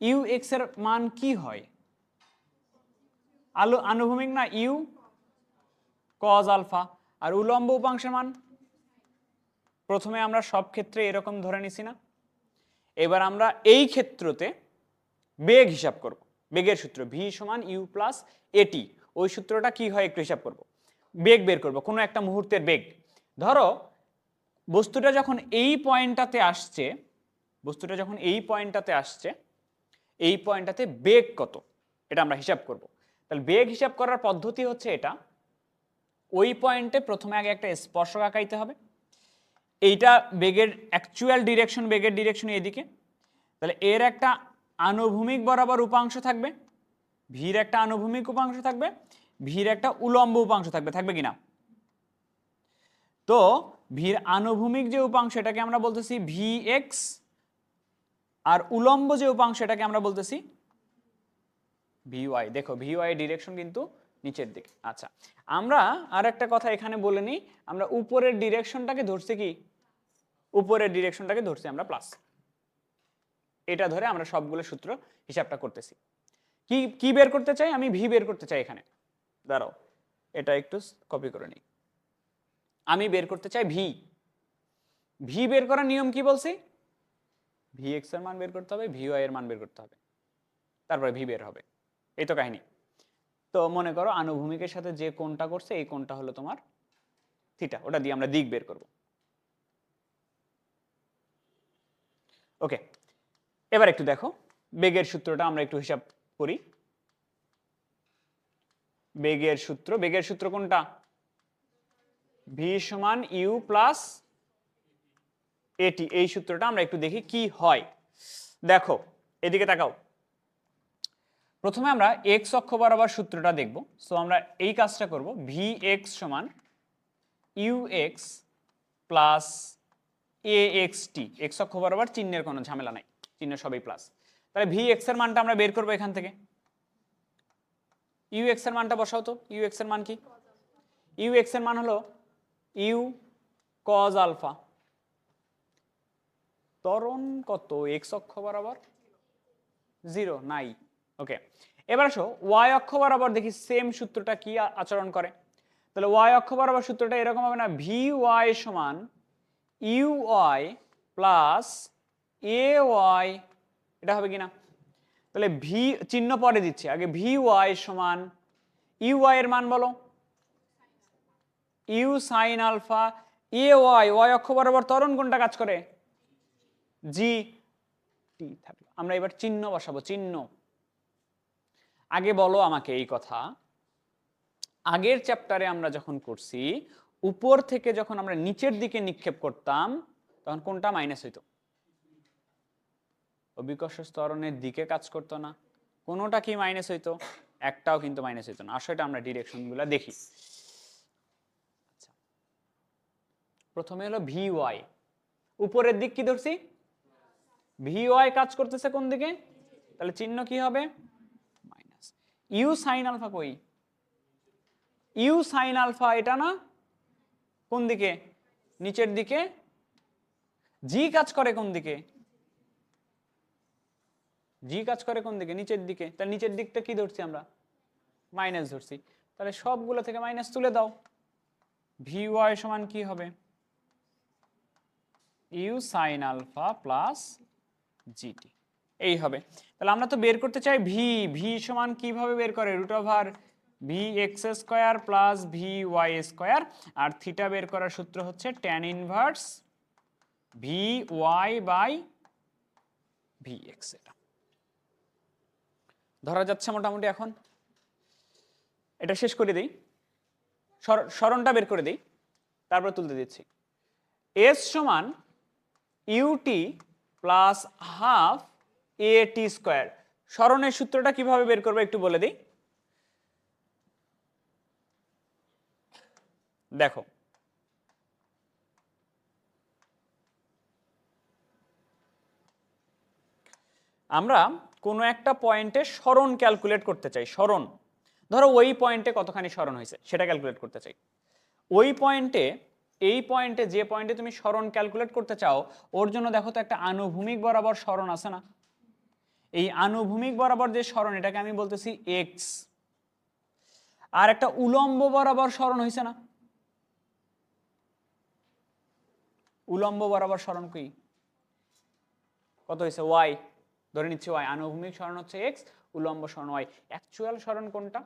ইউ এক্স এর মান কি হয়? আনুভূমিক না, ইউ কজ আলফা। আর উলম্ব উপাংশের মান প্রথমে আমরা সব ক্ষেত্রে এরকম ধরে নিছি না, এবার আমরা এই ক্ষেত্রতে বেগ হিসাব করব। বেগের সূত্র ভি সমান ইউ প্লাস এটি, ওই সূত্রটা কি হয় একটু হিসাব করব। বেগ বের করব, কোনো একটা মুহূর্তের বেগ। ধরো বস্তুটা যখন এই পয়েন্টটাতে আসছে, বস্তুটা যখন এই পয়েন্টটাতে আসছে, এই পয়েন্টটাতে বেগ কত এটা আমরা হিসাব করব। তাহলে বেগ হিসাব করার পদ্ধতি হচ্ছে এটা, ওই পয়েন্টে প্রথমে আগে একটা স্পর্শক আঁকাইতে হবে। এইটা বেগের অ্যাকচুয়াল ডিরেকশন, বেগের ডিরেকশন এদিকে, তাহলে এর একটা আনুভূমিক বরাবর উপাংশ থাকবে, ভির একটা আনুভূমিক উপাংশ থাকবে, ভির একটা উলম্ব উপাংশ থাকবে, থাকবে কিনা? তো ভির আনুভূমিক যে উপাংশ এটাকে আমরা বলতেছি ভি এক্স, আর উলম্ব যে উপাংশ এটাকে আমরা বলতেছি ভি ওয়াই। দেখো ভি ওয়াই ডিরেকশন কিন্তু নিচের দিকে। আচ্ছা, আমরা আর একটা কথা এখানে বলে নিই, আমরা উপরের ডিরেকশনটাকে ধরছি কি? উপরের ডিরেকশনটাকে ধরছি আমরা প্লাস। এটা ধরে আমরা সবগুলো সূত্র হিসাবটা করতেছি। কি কি বের করতে চাই? আমি ভি বের করতে চাই এখানে। দাঁড়াও, এটা একটু কপি করে নিই। আমি বের করতে চাই ভি। ভি বের করার নিয়ম কি বলছি? ভি এক্স এর মান বের করতে হবে, ভি ওয়াই এর মান বের করতে হবে, তারপরে ভি বের হবে। এই তো কাহিনী। তো মনে করো আনুভূমিকের সাথে যে কোণটা করছে এই কোণটা হলো তোমার থিটা, ওটা দিয়ে আমরা দিক বের করব। ওকে, এবার একটু দেখো বেগের সূত্রটা আমরা একটু হিসাব করি। বেগের সূত্র কোনটা? ভি সমান ইউ প্লাস এটি। এই সূত্রটা আমরা একটু দেখি কি হয়। দেখো এদিকে তাকাও। প্রথমে আমরা এক্স অক্ষ বরাবর সূত্রটা দেখব। সো আমরা এই কাজটা করব, ভি এক্স সমান u x plus a x t. X অক্ষ বরাবর চিহ্নের কোনো ঝামেলা নাই, চিহ্ন সবই প্লাস। তাহলে ভি এক্স এর মানটা আমরা বের করবো এখান থেকে। ইউ এক্স এর মানটা বসাও তো। ইউ এক্স এর মান কি? ইউ এক্স এর মান হলো ইউ কজ আলফা। ত্বরণ কত এক্স অক্ষ বরাবর? 0 নাই। ওকে, এবার আসো ওয়াই অক্ষ বরাবর দেখি সেম সূত্রটা কি আচরণ করে। তাহলে ওয়াই অক্ষ বরাবর সূত্রটা এরকম হবে না? ভি ওয়াই সমান u y plus a y, এটা হবে কিনা? তাহলে ভি চিহ্ন পরে দিচ্ছি, আগে ভি ওয়াই সমান ইউ ওয়াই এর মান বলো। You sine alpha, a y, y অক্ষ বরাবর ত্বরণ কোনটা কাজ করে? জি টি থাকলো। আমরা এবার চিহ্ন বসাবো, চিহ্ন। আগে বলো আমাকে এই কথা, আগের চ্যাপ্টারে আমরা যখন করছি উপর থেকে যখন আমরা নিচের দিকে নিক্ষেপ করতাম তখন কোনটা মাইনাস হইতো? অভিকর্ষ ত্বরণের দিকে কাজ করতো না। কোনোটা কি মাইনাস হইতো? একটাও কিন্তু মাইনাস হইতো না। আসলে আমরা ডিরেকশনগুলো দেখি। আচ্ছা, প্রথমে হলো ভি ওয়াই, উপরের দিক কি ধরছি? ভি ওয়াই কাজ করতেছে কোন দিকে? তাহলে চিহ্ন কি হবে? মাইনাস। ইউ সাইন আলফা কই? ইউ সাইন আলফা এটা না, কোন দিকে? নিচের দিকে। জি কাজ করে কোন দিকে? জি কাজ করে কোন দিকে? নিচের দিকে। তাহলে নিচের দিকটা কি ধরছি আমরা? মাইনাস ধরছি। তাহলে সবগুলো থেকে মাইনাস তুলে দাও। ভি ওয়াই সমান কি হবে? U sine alpha plus g t, এই হবে। তাহলে আমরা তো বের করতে চাই ভি। ভি সমান কিভাবে বের করে? Root over V x square plus V Y square, আর থিটা বের করার সূত্র হচ্ছে tan inverse V y by v x. এটা ধরা যাচ্ছে মোটামুটি। এখন এটা শেষ করে দিই, সরণটা বের করে দিই, তারপর তুলতে দিচ্ছি। এস সমান ইউটি প্লাস হাফ এ টি স্কোয়ার। সরণের সূত্রটা কিভাবে বের করবো একটু বলে দিই। দেখো আমরা কোনো একটা পয়েন্টে সরণ ক্যালকুলেট করতে চাই। সরণ ধরো ওই পয়েন্টে কতখানি সরণ হয়েছে সেটা ক্যালকুলেট করতে চাই। ওই পয়েন্টে, এই পয়েন্টে যে পয়েন্টে তুমি সরণ ক্যালকুলেট করতে চাও ওর জন্য দেখো তো একটা আনুভূমিক বরাবর সরণ আছে না? এই আনুভূমিক বরাবর যে সরণ এটাকে আমি বলতেছি এক্স, আর একটা উলম্ব বরাবর সরণ হয়েছে না? উলম্ব বরাবর সরণ কি কত হয়েছে? ওয়াই। ধরে নিচ্ছি ওয়াই। আনুভূমিক সরণ হচ্ছে এক্স, উলম্ব সরণ ওয়াই। অ্যাকচুয়াল সরণ কোনটা?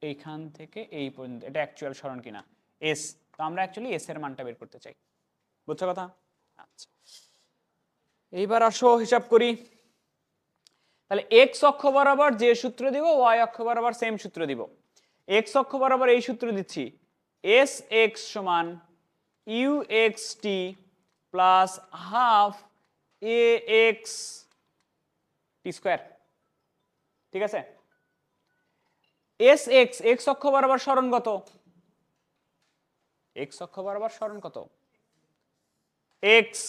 এইখান থেকে এই পর্যন্ত, এটা অ্যাকচুয়াল সরণ কিনা? এস। তো আমরা অ্যাকচুয়ালি এস এর মানটা বের করতে চাই। বুঝছো কথা? আচ্ছা, এইবার আসো হিসাব করি। তাহলে এক্স অক্ষ বরাবর যে সূত্র দিব ওয়াই অক্ষ বরাবর সেম সূত্র দিব। এক্স অক্ষ বরাবর এই সূত্র দিচ্ছি, এস এক্স সমান u x t plus half a x t square. ঠিক আছে, এস এক্স এক্স অক্ষ বরাবর সরণ কত? এক্স অক্ষ বরাবর সরণ কত? এক্স,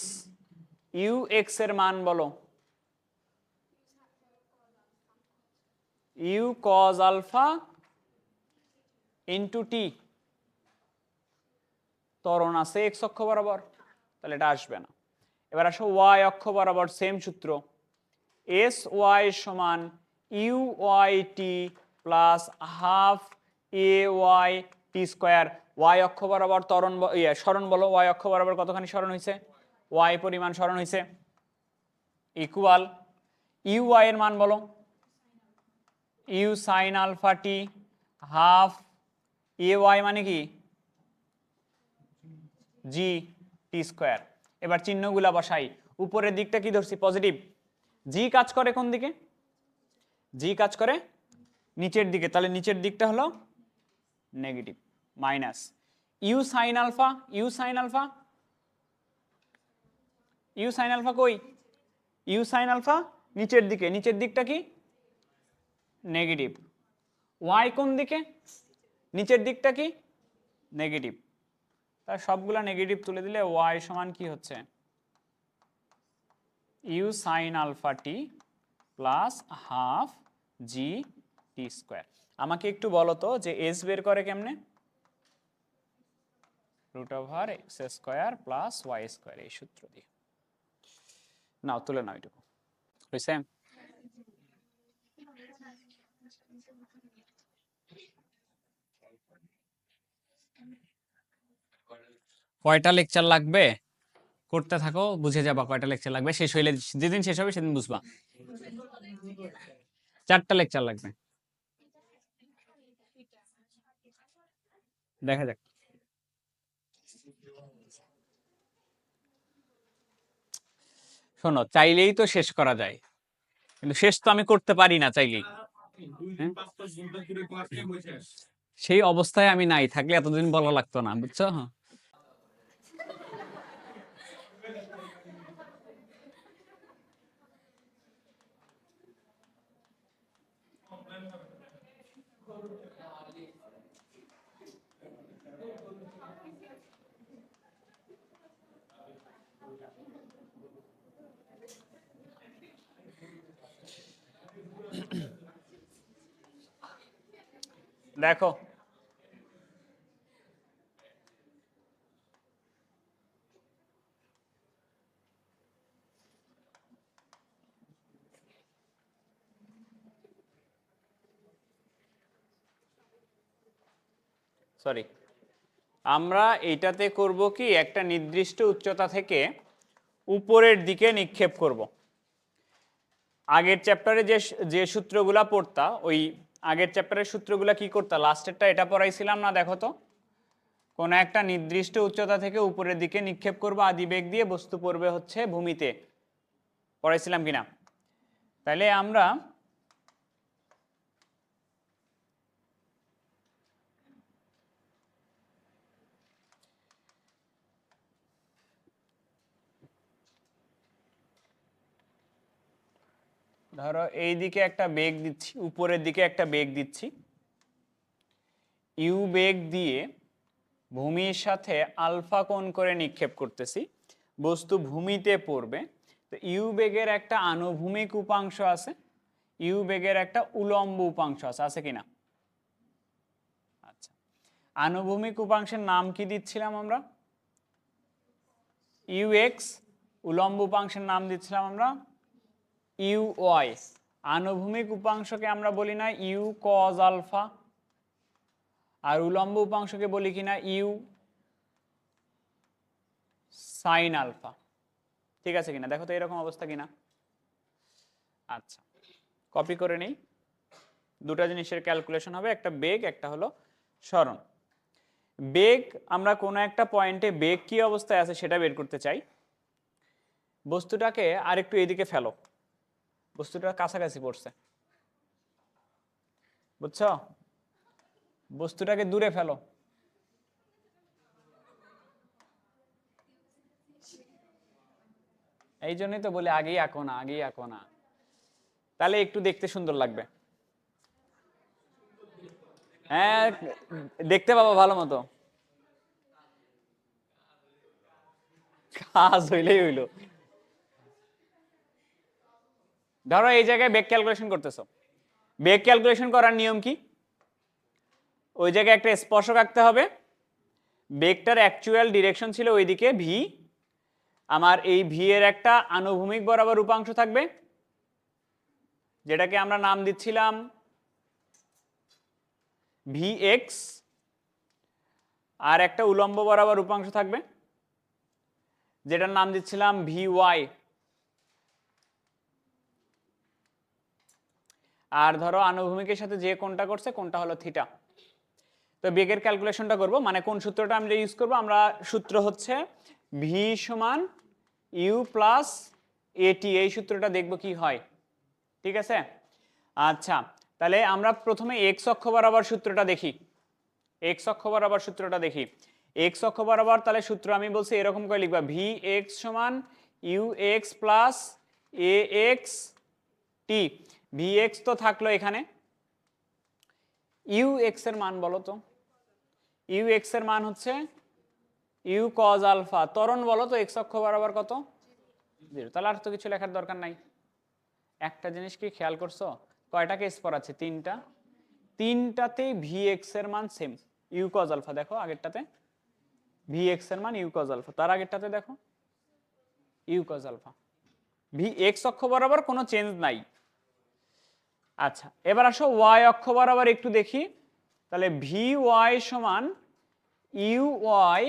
ইউ এক্স এর মান বলো। U cos alpha into T. ত্বরণ আছে এক্স অক্ষ বরাবর, তাহলে এটা আসবে না। এবার আসো ওয়াই অক্ষ বরাবর সেম সূত্র, এস ওয়াই সমান u y t plus half এ ওয়াই টি স্কোয়ার। ওয়াই অক্ষ বরাবর ত্বরণ সরণ বলো, ওয়াই অক্ষ বরাবর কতখানি সরণ হয়েছে? ওয়াই পরিমাণ সরণ হয়েছে, ইকুয়াল ইউ ওয়াই এর মান বলো, you sine alpha T half A Y মানে কি জি টি স্কোয়ার। এবার চিহ্নগুলা বসাই, উপরের দিকটা কি ধরছি? পজিটিভ। জি কাজ করে কোন দিকে? জি কাজ করে নিচের দিকে, তাহলে নিচের দিকটা হলো negative, minus u sine alpha. U sine alpha, u sine alpha কই? ইউ সাইন আলফা নিচের দিকে, নিচের দিকটা কি নেগেটিভ। ওয়াই কোন দিকে? নিচের দিকটা কি নেগেটিভ। তার সবগুলা নেগেটিভ তুলে দিলে ওয়াই সমান কি হচ্ছে? U sine alpha t plus half g t square. আমাকে একটু বলো তো যে এস বের করে কেমনে? Root over x square plus Y square, এই সূত্র দিয়ে। নাও তুলে নাও এটুকু, হয়েছে? কয়টা লেকচার লাগবে করতে থাকো, বুঝে যাবা কয়টা লেকচার লাগবে। শেষ হইলে, যেদিন শেষ হবে সেদিন বুঝবা। 4টা লেকচার লাগবে, দেখা যাক। শোনো, চাইলেই তো শেষ করা যায়, কিন্তু শেষ তো আমি করতে পারি না চাইলেই। সেই অবস্থায় আমি নাই, থাকলে এতদিন বলা লাগতো না, বুঝছো? দেখো, সরি, আমরা এইটাতে করব কি, একটা নির্দিষ্ট উচ্চতা থেকে উপরের দিকে নিক্ষেপ করব। আগের চ্যাপ্টারে যে যে সূত্রগুলা পড়তা, ওই আগের চ্যাপ্টারের সূত্রগুলা কি করতা? লাস্টেরটা এটা পড়াইছিলাম না? দেখো তো, কোন একটা নির্দিষ্ট উচ্চতা থেকে উপরের দিকে নিক্ষেপ করব আদিবেগ দিয়ে, বস্তু পড়বে হচ্ছে ভূমিতে, পড়াইছিলাম কিনা? তাহলে আমরা ধরো এই দিকে একটা বেগ দিচ্ছি, উপরের দিকে একটা বেগ দিচ্ছি, ইউ বেগ দিয়ে ভূমির সাথে আলফা কোণ করে নিক্ষেপ করতেছি, বস্তু ভূমিতে পড়বে। তো ইউ বেগের একটা আনুভূমিক উপাংশ আছে, ইউ বেগের একটা উলম্ব উপাংশ আছে, আছে কিনা? আচ্ছা, আনুভূমিক উপাংশের নাম কি দিচ্ছিলাম আমরা? U x. উলম্ব উপাংশের নাম দিচ্ছিলাম আমরা ইউ ওয়াই। আনুভূমিক উপাংশকে আমরা বলি না ইউ কজ আলফা, আর উলম্ব উপাংশকে বলি কিনা ইউ সাইন আলফা। ঠিক আছে কিনা দেখো তো, এরকম অবস্থা কিনা? আচ্ছা, কপি করে নেই। দুটা জিনিসের ক্যালকুলেশন হবে, একটা বেগ, একটা হলো সরণ। বেগ, আমরা কোনো একটা পয়েন্টে বেগ কি অবস্থায় আছে সেটা বের করতে চাই। বস্তুটাকে আরেকটু এদিকে ফেলো, বস্তুটা কাছাকাছি পড়ছে, বুঝছো? বস্তুটাকে দূরে ফেলো। এই জন্যই তো বলি আগেই আঁকো না, আগেই আঁকো না, তাহলে একটু দেখতে সুন্দর লাগবে। হ্যাঁ, দেখতে পাবো ভালো মতো। কাজ হইলেই হইলো। ধরো এই জায়গায় বেগ ক্যালকুলেশন করতেছো, বেগ ক্যালকুলেশন করার নিয়ম কি? ওই জায়গায় একটা স্পর্শক আঁকতে হবে, বেগটার অ্যাকচুয়াল ডিরেকশন ছিল ওইদিকে ভি, আমার এই ভি এর একটা আনুভূমিক বরাবর উপাংশ থাকবে যেটাকে আমরা নাম দিচ্ছিলাম ভি এক্স, আর একটা উলম্ব বরাবর উপাংশ থাকবে যেটার নাম দিচ্ছিলাম ভি ওয়াই। আর ধরো আনুভূমিকের সাথে যে কোণটা করছে কোণটা হলো থিটা। তো বেগের ক্যালকুলেশনটা করব, মানে কোন সূত্রটা আমরা ইউজ করব? আমরা সূত্র হচ্ছে ভি সমান ইউ প্লাস এটি, এই সূত্রটা দেখব কি হয়। ঠিক আছে, আচ্ছা তাহলে আমরা প্রথমে এক্স অক্ষ বরাবর সূত্রটা দেখি। এক্স অক্ষ বরাবর সূত্রটা দেখি। এক্স অক্ষ বরাবর তাহলে সূত্র আমি বলছি এরকম করে লিখবা, ভি এক্স সমান u x plus a x t. V x তো থাকলো এখানে, ইউ এক্স এর মান বলো তো। ইউ এক্স এর মান হচ্ছে ইউ কজ আলফা। ত্বরণ বলো তো এক্স অক্ষ বরাবর কত? 0। তাহলে আর তো কিছু লেখার দরকার নাই। একটা জিনিস কি খেয়াল করছো, কয়টা কেস পড়াচ্ছে? 3টা, 3টাতেই ভি এক্স এর মান সেম, ইউ কজ আলফা। দেখো আগেরটাতে ভি এক্স এর মান ইউ কজ আলফা, তার আগেরটাতে দেখো u cos alpha. V x অক্ষ বরাবর কোনো চেঞ্জ নাই। আচ্ছা এবার আসো ওয়াই অক্ষ বরাবর একটু দেখি, তাহলে ভি ওয়াই সমান u y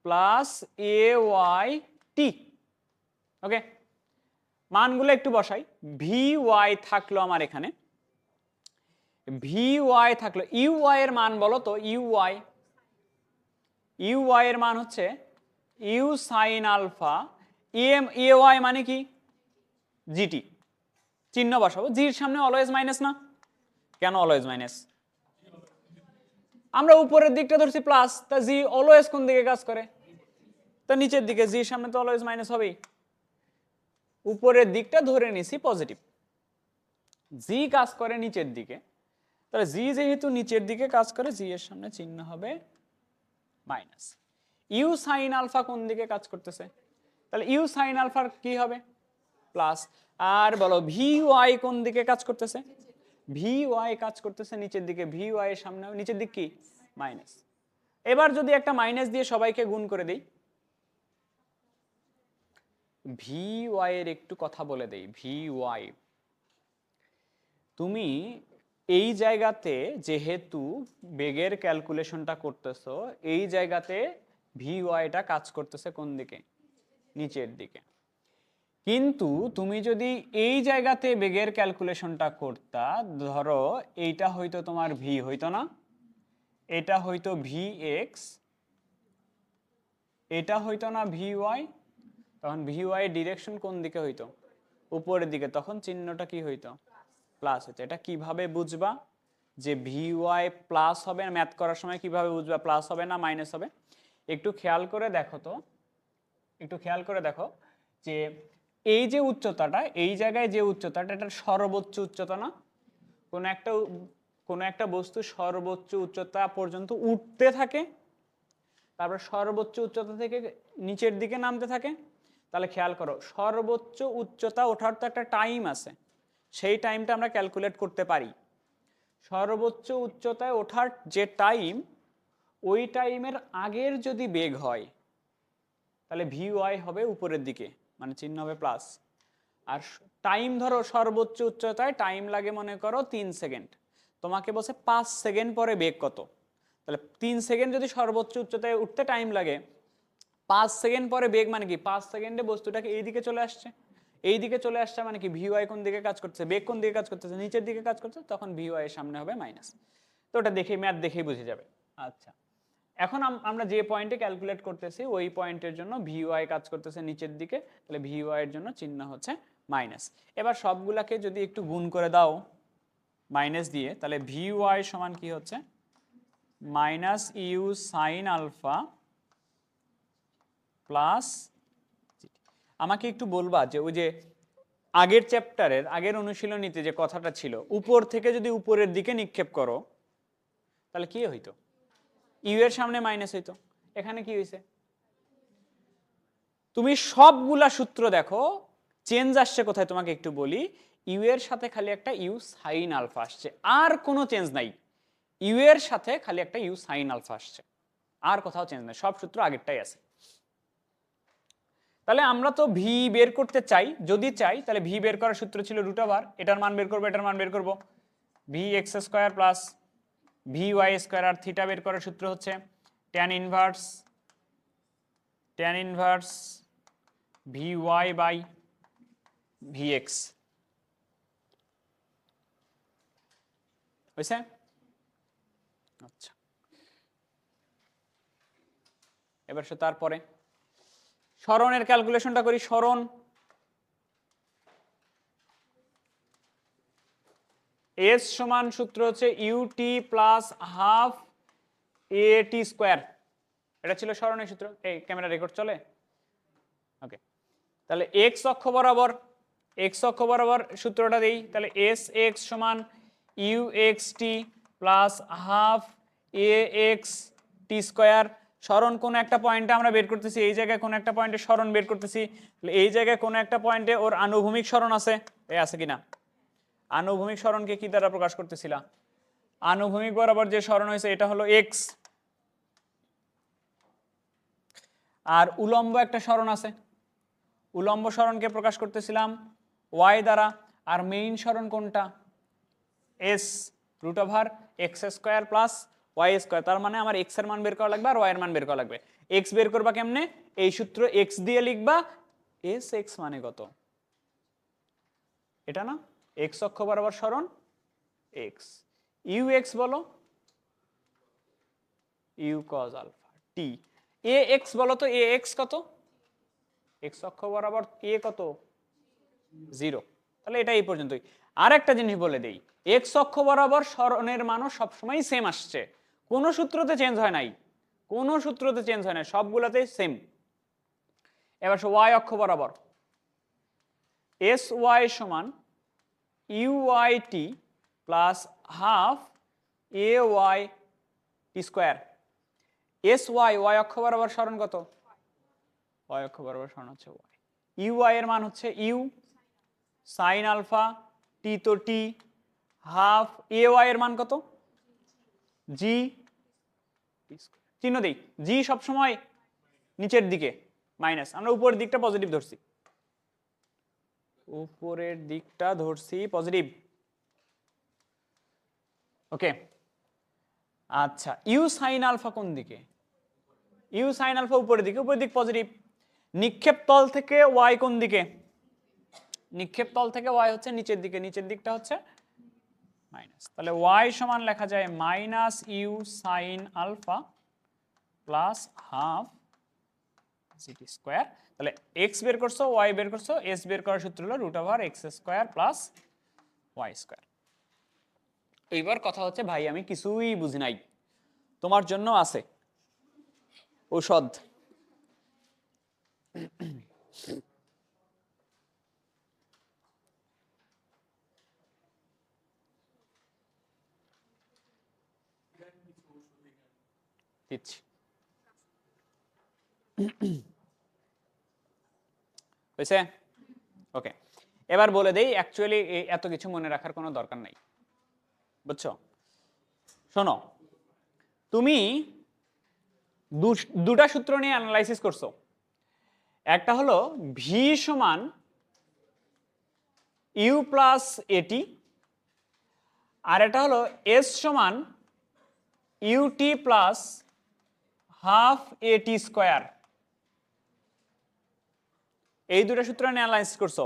plus a y t. Okay, মানগুলো একটু বসাই। ভি ওয়াই থাকলো আমার এখানে, ভি ওয়াই থাকলো, ইউ ওয়াই এর মান বলো তো। ইউ ওয়াই, ইউ ওয়াই এর মান হচ্ছে u sine alpha, a Y মানে কি? জিটি। চিহ্ন বসাবো, জির সামনে অলওয়েজ মাইনাস না? কেন অলওয়েজ মাইনাস? আমরা উপরের দিকটা ধরছি প্লাস, তা জি অলওয়েজ কোন দিকে কাজ করে? তা নিচের দিকে, জির সামনে তো অলওয়েজ মাইনাস হবেই। উপরের দিকটা ধরে নিছি পজিটিভ, জি কাজ করে নিচের দিকে, তাহলে জি যেহেতু নিচের দিকে কাজ করে, জি এর সামনে চিহ্ন হবে মাইনাস। ইউ সাইন আলফা কোন দিকে কাজ করতেছে? তাহলে ইউ সাইন আলফার কি হবে? প্লাস। আর বলো ভি ওয়াই কোন দিকে কাজ করতেছে? ভি ওয়াই কাজ করতেছে নিচের দিকে, ভি ওয়াই এর সামনে নিচের দিক কি? মাইনাস। এবার যদি একটা মাইনাস দিয়ে সবাইকে গুণ করে দেই, ভি ওয়াই এর একটু কথা বলে দেই। ভি ওয়াই, তুমি এই জায়গাতে যেহেতু বেগের ক্যালকুলেশনটা করতেছো, এই জায়গাতে ভি ওয়াইটা কাজ করতেছে কোন দিকে? নিচের দিকে। কিন্তু তুমি যদি এই জায়গাতে বেগের ক্যালকুলেশনটা করতা, ধরো এইটা হয়তো তোমার ভি হইতো না, এটা হয়তো ভি এক্স, এটা হইতো না ভি ওয়াই, তখন ভি ওয়াই ডিরেকশন কোন দিকে হইতো? উপরের দিকে, তখন চিহ্নটা কি হইতো? প্লাস হইতো। এটা কিভাবে বুঝবা যে ভি ওয়াই প্লাস হবে? ম্যাথ করার সময় কিভাবে বুঝবা প্লাস হবে না মাইনাস হবে? একটু খেয়াল করে দেখো তো, একটু খেয়াল করে দেখো যে এই যে উচ্চতাটা, এই জায়গায় যে উচ্চতাটা, এটা সর্বোচ্চ উচ্চতা না? কোনো একটা বস্তু সর্বোচ্চ উচ্চতা পর্যন্ত উঠতে থাকে, তারপর সর্বোচ্চ উচ্চতা থেকে নিচের দিকে নামতে থাকে। তাহলে খেয়াল করো, সর্বোচ্চ উচ্চতা ওঠার তো একটা টাইম আছে, সেই টাইমটা আমরা ক্যালকুলেট করতে পারি। সর্বোচ্চ উচ্চতায় ওঠার যে টাইম, ওই টাইমের আগের যদি বেগ হয়, তাহলে ভি ওয়াই হবে উপরের দিকে, মানে চিহ্ন হবে প্লাস। আর টাইম ধরো সর্বোচ্চ উচ্চতায় টাইম লাগে মনে করো 3 সেকেন্ড, তোমাকে বলছে 5 সেকেন্ড পরে বেগ কত? তাহলে 3 সেকেন্ড যদি সর্বোচ্চ উচ্চতায় উঠতে টাইম লাগে, 5 সেকেন্ড পরে বেগ মানে কি? 5 সেকেন্ডে বস্তুটাকে এই দিকে চলে আসছে, এই দিকে চলে আসছে মানে কি? ভি ওয়াই কোন দিকে কাজ করতেছে? বেগ কোন দিকে কাজ করতেছে? নিচের দিকে কাজ করছে, তখন ভি ওয়াই এর সামনে হবে মাইনাস। তো ওটা দেখে, ম্যাথ দেখেই বুঝে যাবে। আচ্ছা, এখন আমরা যে পয়েন্টে ক্যালকুলেট করতেছি ওই পয়েন্টের জন্য ভি ওয়াই কাজ করতেছে নিচের দিকে, তাহলে ভি ওয়াই এর জন্য চিহ্ন হচ্ছে মাইনাস। এবার সবগুলাকে যদি একটু গুণ করে দাও মাইনাস দিয়ে, তাহলে ভি ওয়াই সমান কি হচ্ছে? Minus u sine alpha plus, আমাকে একটু বলবা যে ওই যে আগের চ্যাপ্টারের আগের অনুশীলনীতে যে কথাটা ছিল, উপর থেকে যদি উপরের দিকে নিক্ষেপ করো তাহলে কি হইতো? ইউ এর সামনে মাইনাস হইতো। এখানে কি হয়েছে? তুমি সবগুলা সূত্র দেখো, চেঞ্জ আসছে কোথায় তোমাকে একটু বলি। ইউ এর সাথে খালি একটা ইউ সাইন আলফা আসছে, আর কোনো চেঞ্জ নাই। ইউ এর সাথে খালি একটা ইউ সাইন আলফা আসছে, আর কোথাও চেঞ্জ নাই, সব সূত্র আগেরটাই আছে। তাহলে আমরা তো ভি বের করতে চাই, যদি চাই তাহলে ভি বের করার সূত্র ছিল রুট ওভার, এটার মান বের করবো, এটার মান বের করবো v x square plus V Y square, আর থিটা বের করার সূত্র হচ্ছে tan inverse V y by v x. হয়েছে? আচ্ছা, এবার সে তারপরে সরণের ক্যালকুলেশনটা করি। সরণ এস সমান সূত্র হচ্ছে ইউটি প্লাস হাফ এ টি স্কোয়ার, এটা ছিল সরণের সূত্র। এই ক্যামেরা রেকর্ড চলে? ওকে, তাহলে এক্স অক্ষ বরাবর সূত্রটা দেই, তাহলে এস এক্স সমান u x t plus half a x t square. সরণ কোন একটা পয়েন্টে আমরা বের করতেছি, এই জায়গায় কোন একটা পয়েন্টে সরণ বের করতেছি, তাহলে এই জায়গায় কোন একটা পয়েন্টে ওর আনুভূমিক সরণ আছে, এই আছে কিনা? আনুভূমিক সরণকে কি দ্বারা প্রকাশ করতেছিলাম? আনুভূমিক বরাবর যে সরণ হয়েছে এটা হলো এক্স, আর উলম্ব একটা সরণ আছে, উলম্ব সরণকে প্রকাশ করতেছিলাম ওয়াই দ্বারা। আর মেইন সরণ কোনটা? S, root over x square plus Y square. তার মানে আমার এক্স এর মান বের করা লাগবে আর ওয়াই এর মান বের করা লাগবে। এক্স বের করবা কেমনে? এই সূত্র এক্স দিয়ে লিখবা, এস এক্স মানে কত? এটা না, এক্স অক্ষ বরাবর সরণ এক্স, ইউ এক্স বলো u cos alpha t, a x বলো তো এ এক্স কত? এক্স অক্ষ বরাবর এ কত? 0। তাহলে এটা এই পর্যন্তই। আর একটা জিনিস বলে দেই, এক্স অক্ষ বরাবর সরণের মানও সবসময় সেম আসছে, কোনো সূত্রতে চেঞ্জ হয় নাই, কোনো সূত্রতে চেঞ্জ হয় নাই, সবগুলোতেই সেম। এবার ওয়াই অক্ষ বরাবর এস ওয়াই সমান u y t plus half এ y t square. S y, y অক্ষ বরাবর সরণ কত? ওয়াই অক্ষ বরাবর সরণ হচ্ছে ওয়াই। ইউ ওয়াই এর মান হচ্ছে ইউ সাইন আলফা, টি তো টি, হাফ এ ওয়াই এর মান কত? জি, চিহ্ন দেই, জি সবসময় নিচের দিকে মাইনাস, আমরা উপরের দিকটা পজিটিভ ধরছি, উপরের দিকটা ধরছি পজিটিভ। ওকে, আচ্ছা, ইউ সাইন আলফা কোন দিকে? ইউ সাইন আলফা উপরের দিকে, উপরের দিক পজিটিভ। নিক্ষেপ তল থেকে ওয়াই কোন দিকে? নিক্ষেপ তল থেকে ওয়াই হচ্ছে নিচের দিকে, নিচের দিকটা হচ্ছে মাইনাস। তাহলে ওয়াই সমান লেখা যায় minus u sine alpha plus half g t square. তাহলে এক্স বের করছো, ওয়াই বের করছো, এস বের করার সূত্র হলো root over x square plus Y square. এইবার কথা হচ্ছে ভাই আমি কিছুই বুঝি নাই, তোমার জন্য আছে ঔষধ। দিচ্ছি। হয়েছে? ওকে, এবার বলে দেই, অ্যাকচুয়ালি এত কিছু মনে রাখার কোনো দরকার নাই, বুঝছো? শোনো, তুমি দুটা সূত্র নিয়ে অ্যানালাইসিস করছো, একটা হলো ভি সমান ইউ প্লাস এটি, আর এটা হলো এস সমান UT plus half A T square. এই দুটো সূত্র নিয়ে অ্যানালাইসিস করছো।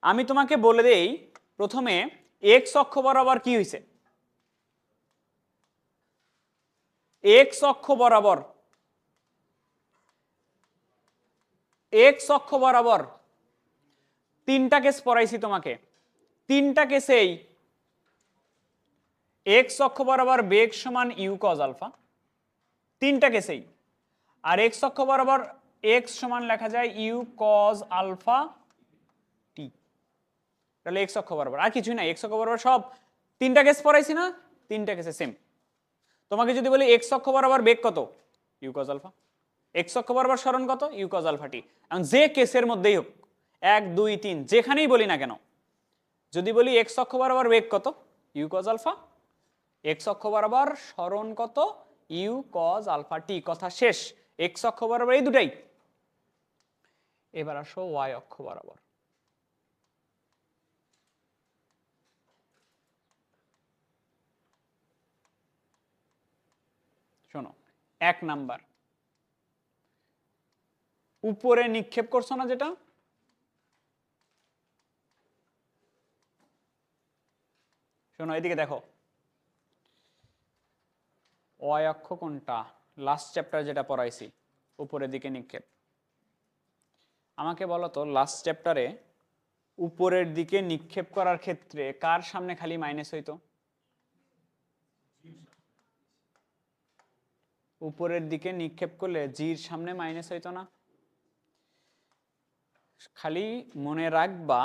আমি তোমাকে বলে দেই, প্রথমে এক্স অক্ষ বরাবর কি হয়েছে? এক্স অক্ষ বরাবর, এক্স অক্ষ বরাবর তিনটা কেস পড়াইছি তোমাকে, তিনটা কেসেই এক্স অক্ষ বরাবর বেগ সমান ইউ কজ আলফা, তিনটা কেসেই। আর এক্স অক্ষ বরাবর এক্স সমান লেখা যায় ইউ কজ আলফা টি। তাহলে এক্স অক্ষ বরাবর আর কিছুই না, এক্স অক্ষ বরাবর সব তিনটা কেস পড়াইছি না, তিনটা কেসে সেম। তোমাকে যদি বলি এক্স অক্ষ বরাবর বেগ কত, ইউ কজ আলফা। এক্স অক্ষ বরাবর সরণ কত, ইউ কজ আলফা টি। এখন যে কেসের মধ্যেই হোক, 1 2 3 যেখানেই বলি না কেন, যদি বলি এক্স অক্ষ বরাবর বেগ কত, ইউ কজ আলফা, এক্স অক্ষ বরাবর সরণ কত, ইউ কজ আলফা টি, কথা শেষ। এক্স অক্ষ বরাবর এই দুটাই। এবার আসো ওয়াই অক্ষ বরাবর। শোনো, 1 নাম্বার উপরে নিক্ষেপ করছো না যেটা, শোনো এদিকে দেখো, ওয়াই অক্ষ কোনটা, লাস্ট চ্যাপ্টার যেটা পড়াইছি, উপরের দিকে নিক্ষেপ। আমাকে বলো তো লাস্ট চ্যাপ্টারে উপরের দিকে নিক্ষেপ করার ক্ষেত্রে কার সামনে খালি মাইনাস হইতো? উপরের দিকে নিক্ষেপ করলে জির সামনে মাইনাস হইতো না? খালি মনে রাখবা,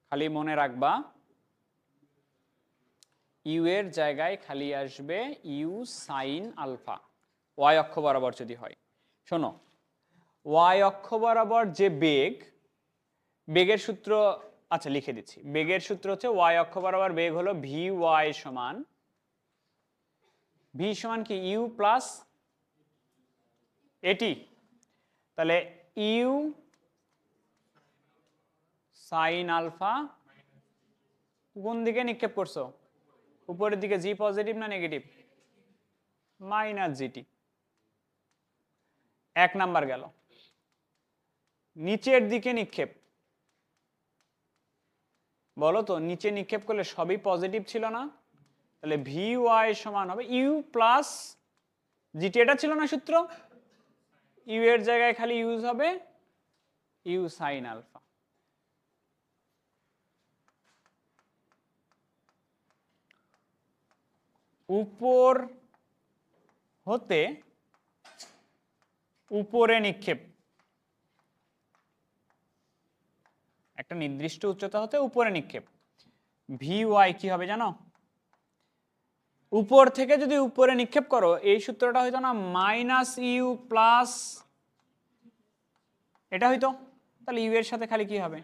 খালি মনে রাখবা ইউ এর জায়গায় খালি আসবে ইউ সাইন আলফা, ওয়াই অক্ষ বরাবর যদি হয়। শোনো, ওয়াই অক্ষ বরাবর যে বেগ, বেগের সূত্র, আচ্ছা লিখে দিচ্ছি, বেগের সূত্র হচ্ছে ওয়াই অক্ষ বরাবর বেগ হলো ভি ওয়াই সমান, ভি সমান কি ইউ প্লাস এটি। তাহলে ইউ সাইন আলফা কোন দিকে নিক্ষেপ করছো, উপরের দিকে। জি পজিটিভ না নেগেটিভ, মাইনাস জিটি। 1 নাম্বার গেল। নিচের দিকে নিক্ষেপ, বলো তো নিচে নিক্ষেপ করলে সবই পজিটিভ ছিল না? তাহলে ভি ওয়াই সমান হবে ইউ প্লাস জিটি, এটা ছিল না সূত্র? ইউ এর জায়গায় খালি ইউজ হবে ইউ সাইন আলফা। উপর হতে উপরে নিক্ষেপ, একটা নির্দিষ্ট উচ্চতা হতে উপরে নিক্ষেপ, ভি ওয়াই কি হবে জানো? উপর থেকে যদি উপরে নিক্ষেপ করো, এই সূত্রটা হইতো না মাইনাস ইউ প্লাস, এটা হইতো। তাহলে ইউ এর সাথে খালি কি হবে,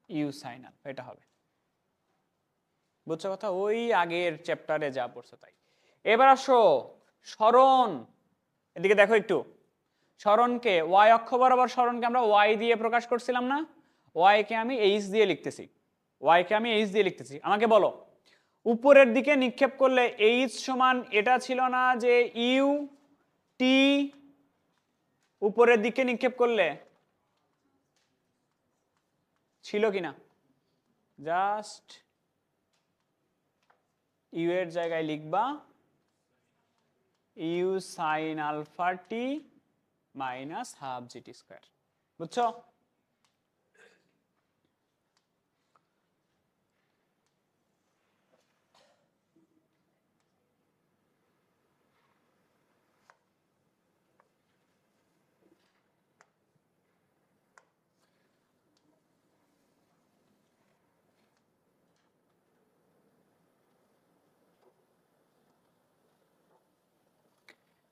ইউ সাইন আলফা, এটা হবে। বুঝছো কথা? ওই আগের চ্যাপ্টারে যা পড়ছো তাই। এবার আসো সরণ, এদিকে দেখো একটু। সরণকে ওয়াই অক্ষ বরাবর সরণকে আমরা ওয়াই দিয়ে প্রকাশ করছিলাম না? ওয়াই কে আমি এইচ দিয়ে লিখতেছি, ওয়াই কে আমি এইচ দিয়ে লিখতেছি। আমাকে বলো উপরের দিকে নিক্ষেপ করলে এইচ সমান, এটা ছিল না যে ইউ টি, উপরের দিকে নিক্ষেপ করলে ছিল কিনা? জাস্ট ইউ এর জায়গায় লিখবা u sine alpha t minus half g t square. বুঝছো?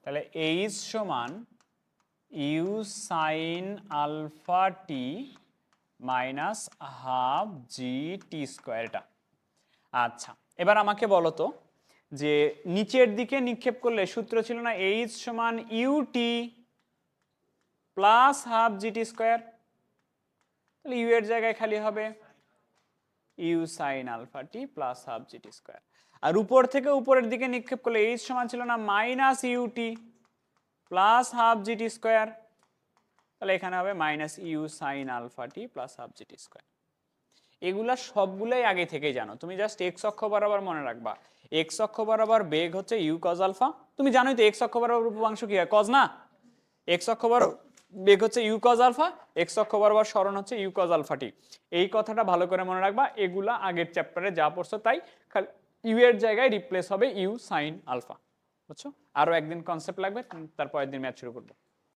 তাহলে এইচ সমান u sine alpha t minus half g t square, এটা। আচ্ছা, এবার আমাকে বলো তো যে নিচের দিকে নিক্ষেপ করলে সূত্র ছিল না এইচ সমান u t plus half g t square? তাহলে ইউ এর জায়গায় খালি হবে u sine alpha t plus half g t square. আর উপর থেকে উপরের দিকে নিক্ষেপ করলে এইচ সমান ছিল না minus u t plus half g t square? তাহলে এখানে হবে minus u sine alpha t plus half g t square. এগুলা সবগুলাই আগে থেকেই জানো, তুমি জাস্ট এক্স অক্ষ বরাবর মনে রাখবা। এক্স অক্ষ বরাবর বেগ হচ্ছে ইউ কজ আলফা, তুমি জানোই তো এক্স অক্ষ বরাবর উপবাংশ কি হয়, কজ না? এক্স অক্ষ বরাবর বেগ হচ্ছে ইউ কজ আলফা, এক্স অক্ষ বরাবর সরণ হচ্ছে ইউ কজ আলফা টি। এই কথাটা ভালো করে মনে রাখবা, এগুলা আগের চ্যাপ্টারে যা পড়ছো তাই, ইউ এর জায়গায় রিপ্লেস হবে ইউ সাইন আলফা, বুঝছো? আরও একদিন কনসেপ্ট লাগবে, তারপরের দিন ম্যাথ শুরু করবো।